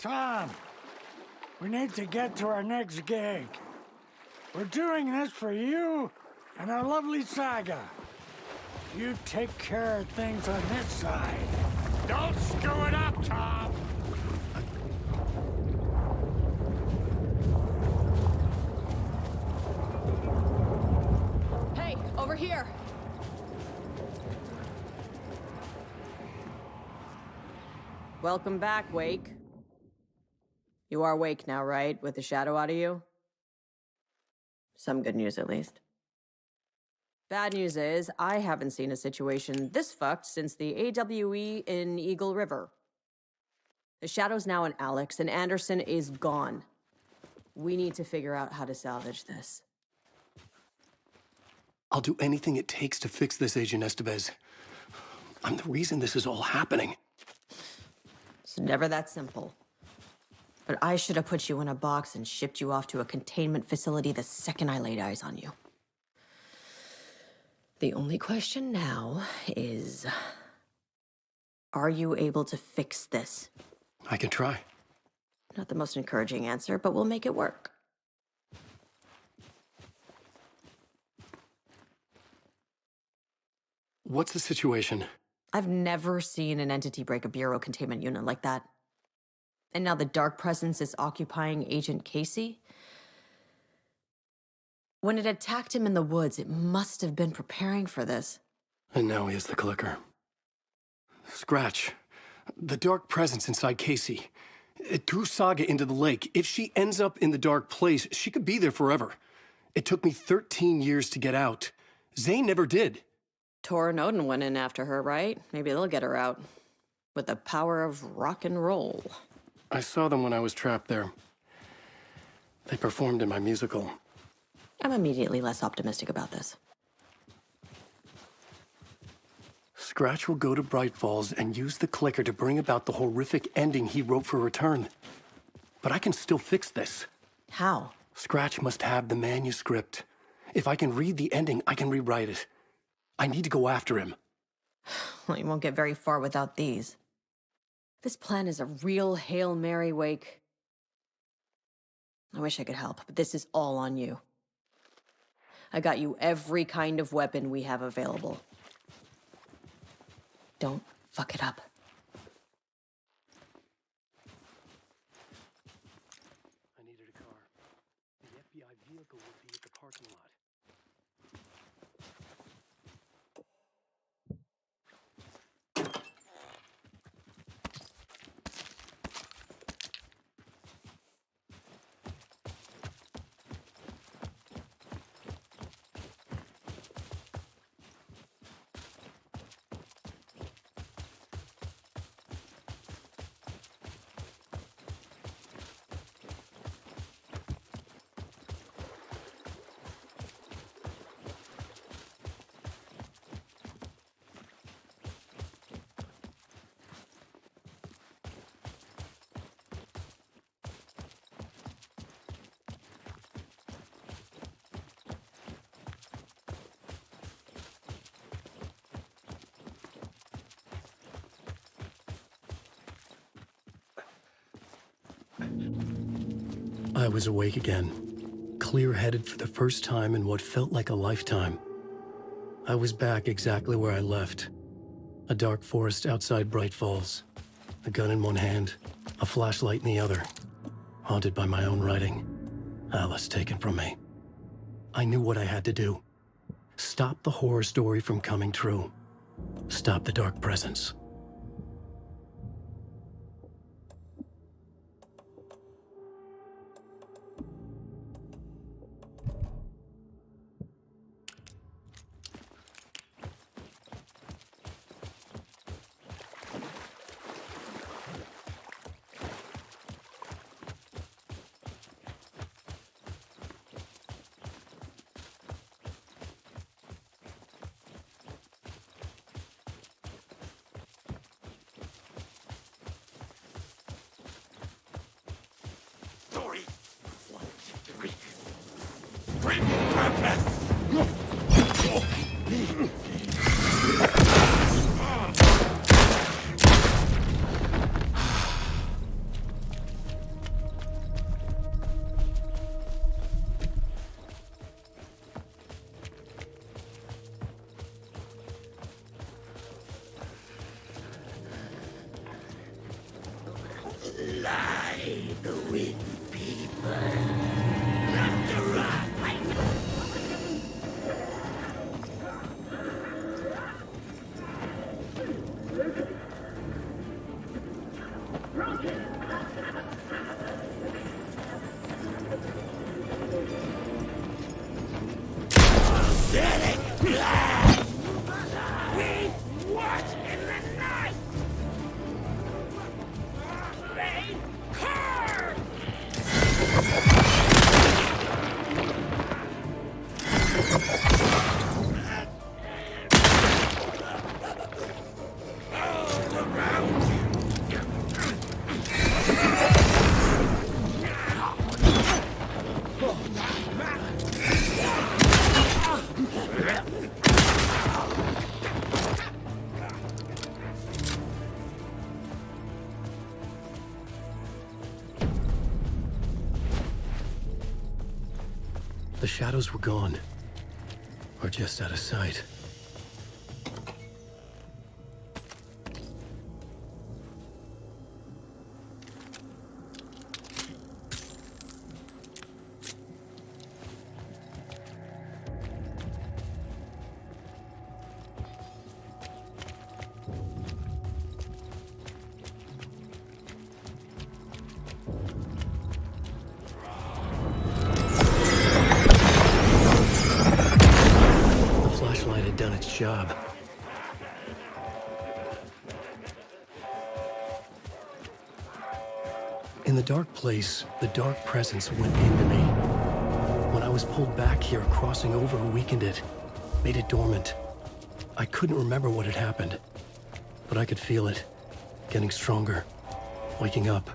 Tom, we need to get to our next gig. We're doing this for you and our lovely saga. You take care of things on this side. Don't screw it up, Tom! Hey, over here! Welcome back, Wake. You are Wake now, right? With the shadow out of you? Some good news, at least. Bad news is, I haven't seen a situation this fucked since the AWE in Eagle River. The shadow's now in Alex, and Anderson is gone. We need to figure out how to salvage this. I'll do anything it takes to fix this, Agent Estevez. I'm the reason this is all happening. It's never that simple. But I should have put you in a box and shipped you off to a containment facility the second I laid eyes on you. The only question now is, are you able to fix this? I can try. Not the most encouraging answer, but we'll make it work. What's the situation? I've never seen an entity break a bureau containment unit like that. And now the Dark Presence is occupying Agent Casey? When it attacked him in the woods, it must have been preparing for this. And now he has the clicker. Scratch. The Dark Presence inside Casey. It threw Saga into the lake. If she ends up in the dark place, she could be there forever. It took me 13 years to get out. Zane never did. Tor and Odin went in after her, right? Maybe they'll get her out. With the power of rock and roll. I saw them when I was trapped there. They performed in my musical. I'm immediately less optimistic about this. Scratch will go to Bright Falls and use the clicker to bring about the horrific ending he wrote for Return. But I can still fix this. How? Scratch must have the manuscript. If I can read the ending, I can rewrite it. I need to go after him. Well, you won't get very far without these. This plan is a real Hail Mary, Wake. I wish I could help, but this is all on you. I got you every kind of weapon we have available. Don't fuck it up. I needed a car. The FBI vehicle would be at the parking lot. I was awake again, clear-headed for the first time in what felt like a lifetime. I was back exactly where I left. A dark forest outside Bright Falls. A gun in one hand, a flashlight in the other. Haunted by my own writing. Alice taken from me. I knew what I had to do. Stop the horror story from coming true. Stop the Dark Presence. fly the wind people. Left to rot like Aesthetic glad! We watch in the night! They curse! All around you! The shadows were gone. Or just out of sight. Done its job. In the dark place, the dark presence went into me. When I was pulled back here, crossing over weakened it, made it dormant. I couldn't remember what had happened, but I could feel it, getting stronger, waking up.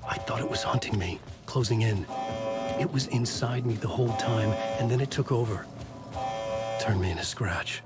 I thought it was hunting me, closing in. It was inside me the whole time, and then it took over. Turned me into Scratch.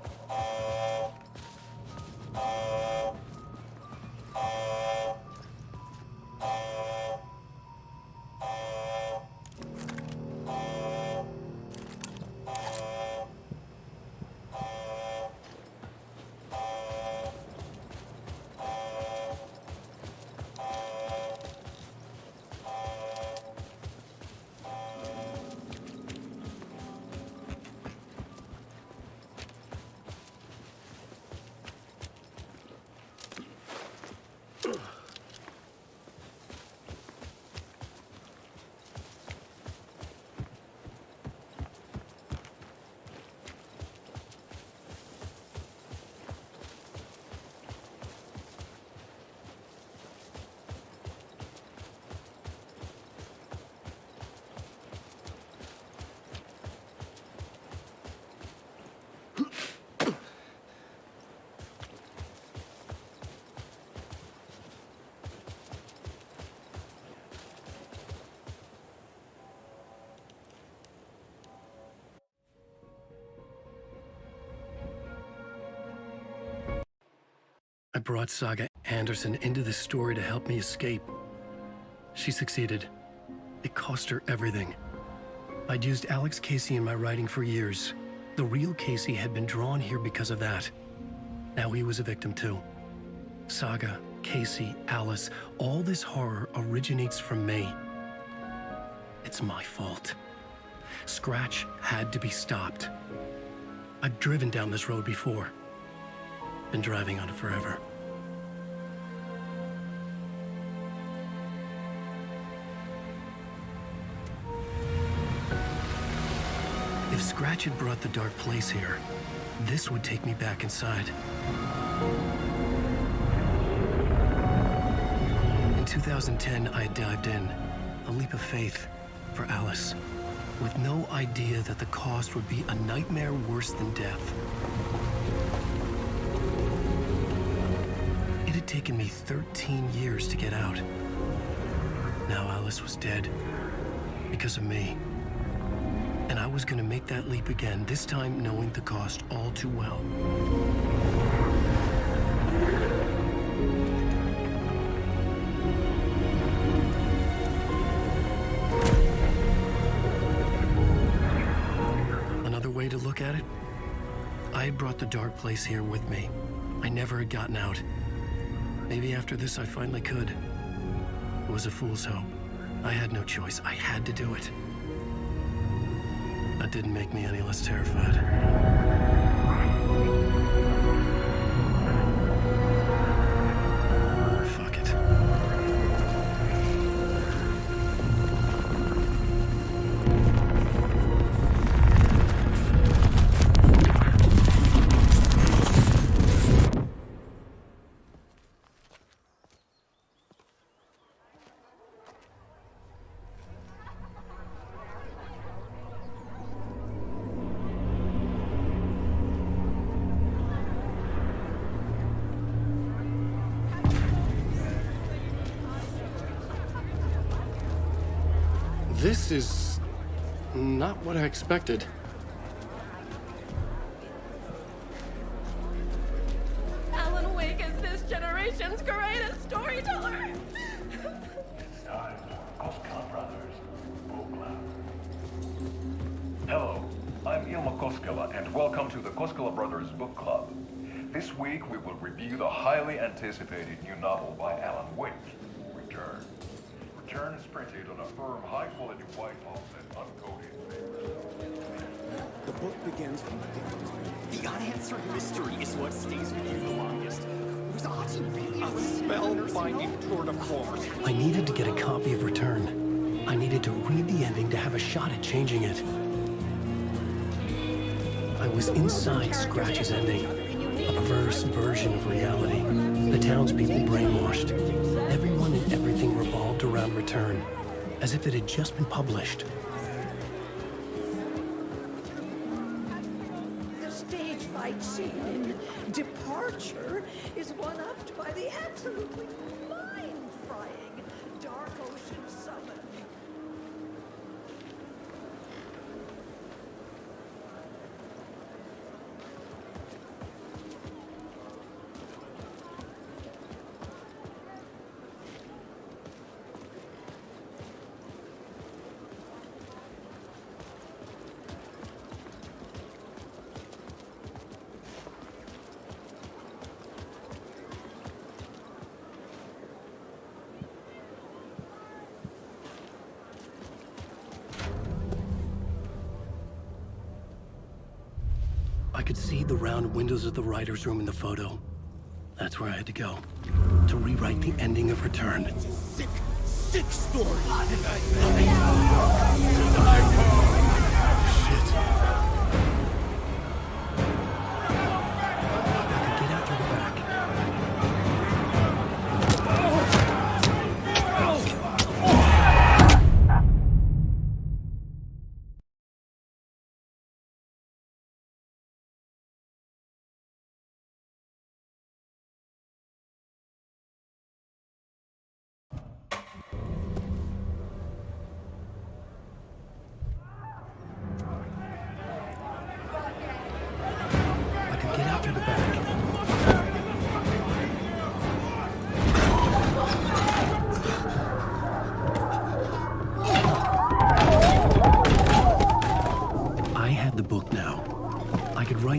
I brought Saga Anderson into this story to help me escape. She succeeded. It cost her everything. I'd used Alex Casey in my writing for years. The real Casey had been drawn here because of that. Now he was a victim too. Saga, Casey, Alice, all this horror originates from me. It's my fault. Scratch had to be stopped. I've driven down this road before. Been driving on it forever. If Scratch had brought the dark place here, this would take me back inside. In 2010, I dived in, a leap of faith for Alice, with no idea that the cost would be a nightmare worse than death. It had taken me 13 years to get out. Now Alice was dead, because of me. And I was gonna make that leap again, this time knowing the cost all too well. Another way to look at it, I had brought the dark place here with me. I never had gotten out. Maybe after this I finally could. It was a fool's hope. I had no choice. I had to do it. That didn't make me any less terrified. Fuck it. This is not what I expected. Alan Wake is this generation's greatest storyteller. It's time for Koskela Brothers Book Club. Hello, I'm Ilmo Koskela, and welcome to the Koskela Brothers Book Club. This week we will review the highly anticipated new novel by Alan Wake, Return. Return is printed on a firm, high-quality white offset, uncoated paper. The book begins from the beginning. The unanswered mystery is what stays with you the longest. Was Ozzy really a spellbinding tour de force? I needed to get a copy of Return. I needed to read the ending to have a shot at changing it. I was inside Scratch's ending, a perverse version of reality. The townspeople brainwashed. Everyone and everything revolved around Return, as if it had just been published. The stage fight scene in Departure is one-upped by the absolutely mind-frying Dark Ocean Summon. I could see the round windows of the writer's room in the photo. That's where I had to go, to rewrite the ending of Return. Sick, sick story.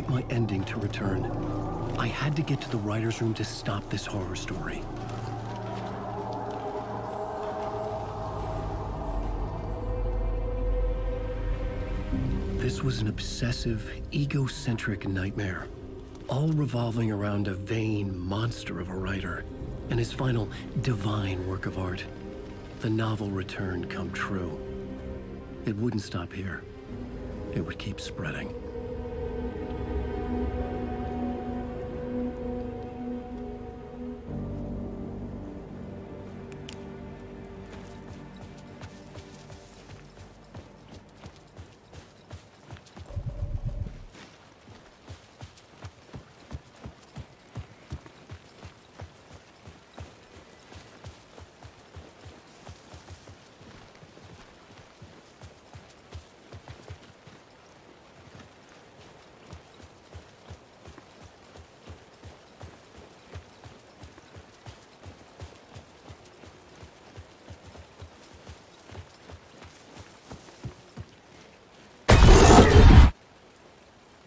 My ending to Return. I had to get to the writer's room to stop this horror story. This was an obsessive, egocentric nightmare, all revolving around a vain monster of a writer and his final divine work of art, the novel Return come true. It wouldn't stop here. It would keep spreading.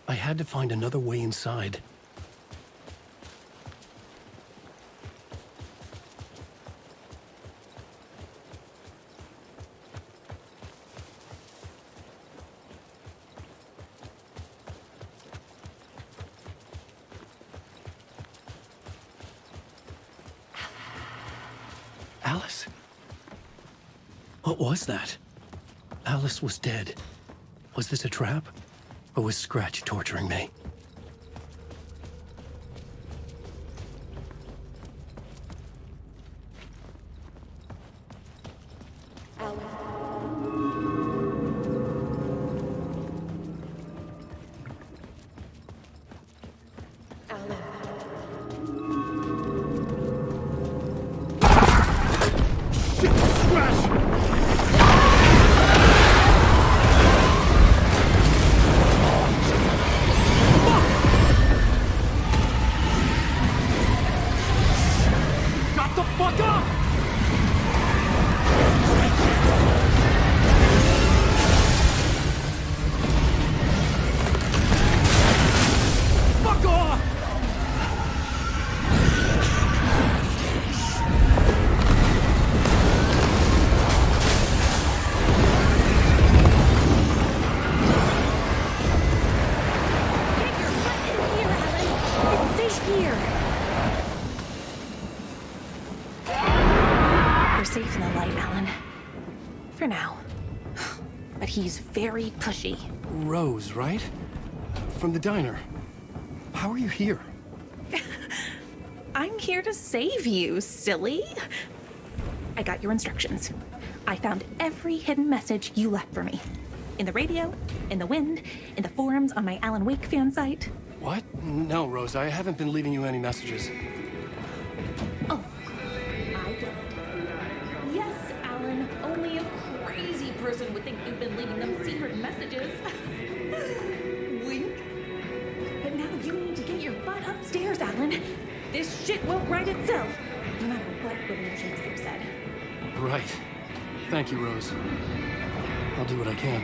I had to find another way inside. Alice? What was that? Alice was dead. Was this a trap? Or was Scratch torturing me? Got the fuck up! Fuck off! It's safe here. We're safe in the light, Alan. For now. But he's very pushy. Rose, right? From the diner. How are you here? I'm here to save you, silly. I got your instructions. I found every hidden message you left for me. In the radio, in the wind, in the forums on my Alan Wake fan site. What? No, Rose, I haven't been leaving you any messages. Oh, I get it. Yes, Alan, only a crazy person would think you've been leaving them secret messages. Wink. But now you need to get your butt upstairs, Alan. This shit won't right itself, no matter what William Shakespeare said. Right. Thank you, Rose. I'll do what I can.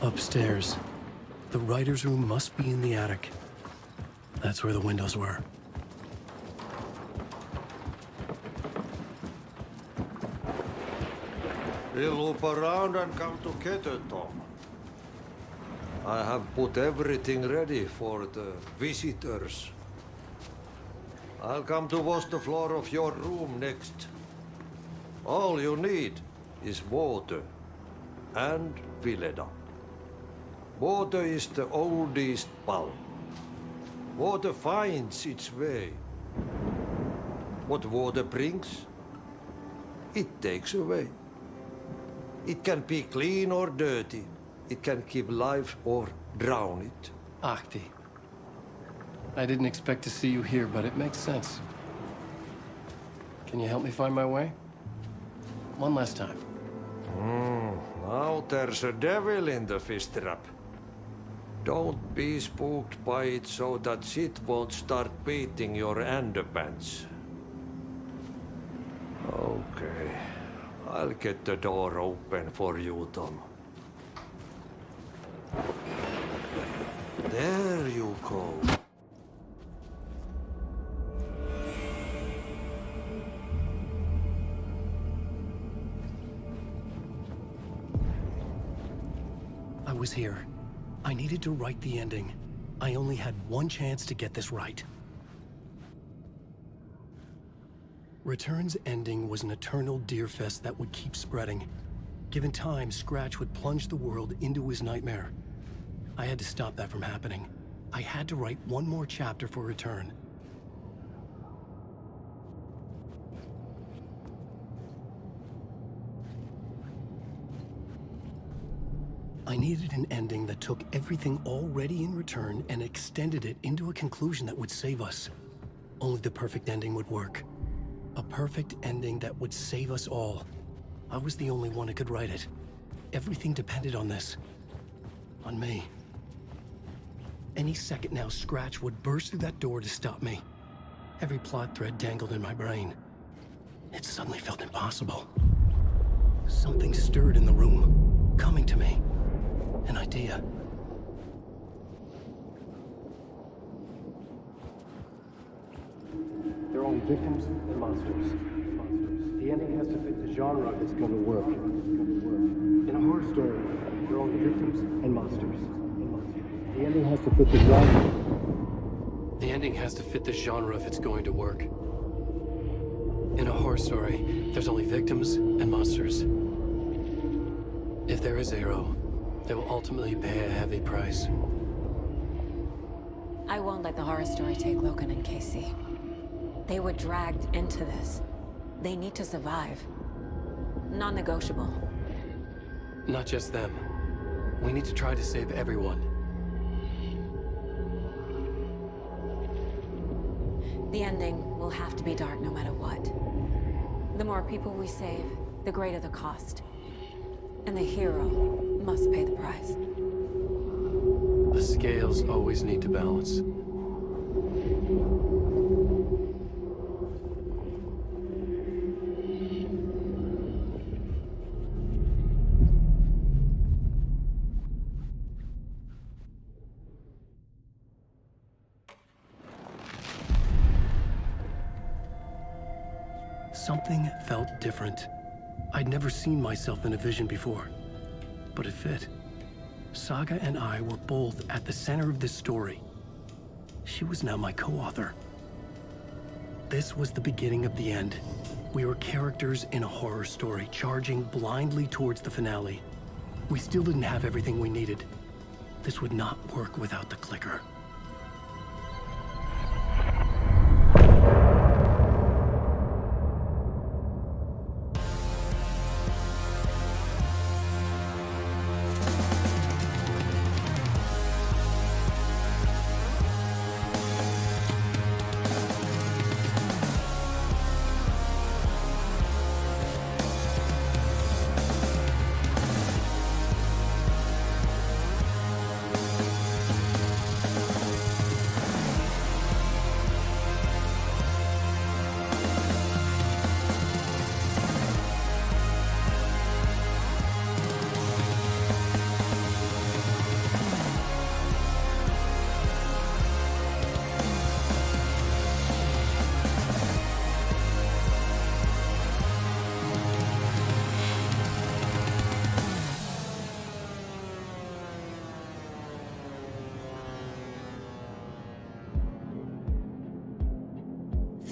Upstairs. The writer's room must be in the attic. That's where the windows were. We'll loop around and come to Ketetom. I have put everything ready for the visitors. I'll come to wash the floor of your room next. All you need is water and Vileda. Water is the oldest bulb. Water finds its way. What water brings, it takes away. It can be clean or dirty. It can give life or drown it. Ahti. I didn't expect to see you here, but it makes sense. Can you help me find my way? One last time. Now there's a devil in the fist trap. Don't be spooked by it so that shit won't start beating your underpants. Okay. I'll get the door open for you, Tom. There you go. I was here. I needed to write the ending. I only had one chance to get this right. Return's ending was an eternal Deerfest that would keep spreading. Given time, Scratch would plunge the world into his nightmare. I had to stop that from happening. I had to write one more chapter for Return. I needed an ending that took everything already in Return and extended it into a conclusion that would save us. Only the perfect ending would work. A perfect ending that would save us all. I was the only one who could write it. Everything depended on this. On me. Any second now, Scratch would burst through that door to stop me. Every plot thread dangled in my brain. It suddenly felt impossible. Something stirred in the room, coming to me. An idea. They're only victims and monsters. The ending has to fit the genre if it's going to work. In a horror story, they're only victims and monsters. The ending has to fit the genre. The ending has to fit the genre if it's going to work. In a horror story, there's only victims and monsters. If there is Arrow, they will ultimately pay a heavy price. I won't let the horror story take Logan and Casey. They were dragged into this. They need to survive. Non-negotiable. Not just them. We need to try to save everyone. The ending will have to be dark no matter what. The more people we save, the greater the cost. And the hero must pay the price. The scales always need to balance. Something felt different. I'd never seen myself in a vision before, but it fit. Saga and I were both at the center of this story. She was now my co-author. This was the beginning of the end. We were characters in a horror story, charging blindly towards the finale. We still didn't have everything we needed. This would not work without the clicker.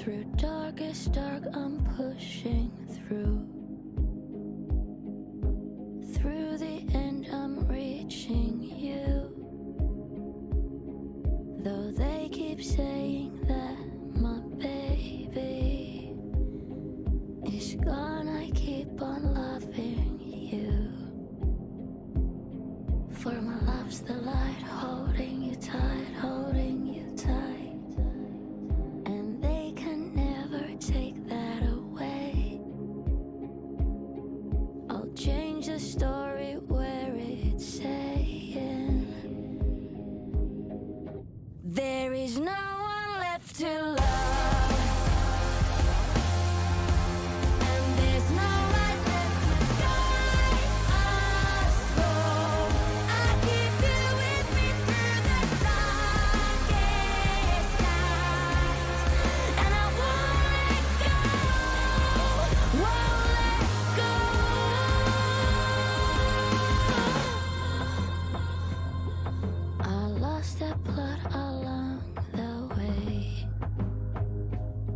Through darkest dark, I'm pushing through. Through the end, I'm reaching you. Though they keep saying that my baby is gone, I keep on loving you. For my love's the light, holding you tight, holding you tight. And they can never take that away. I'll change the story where it's saying there is no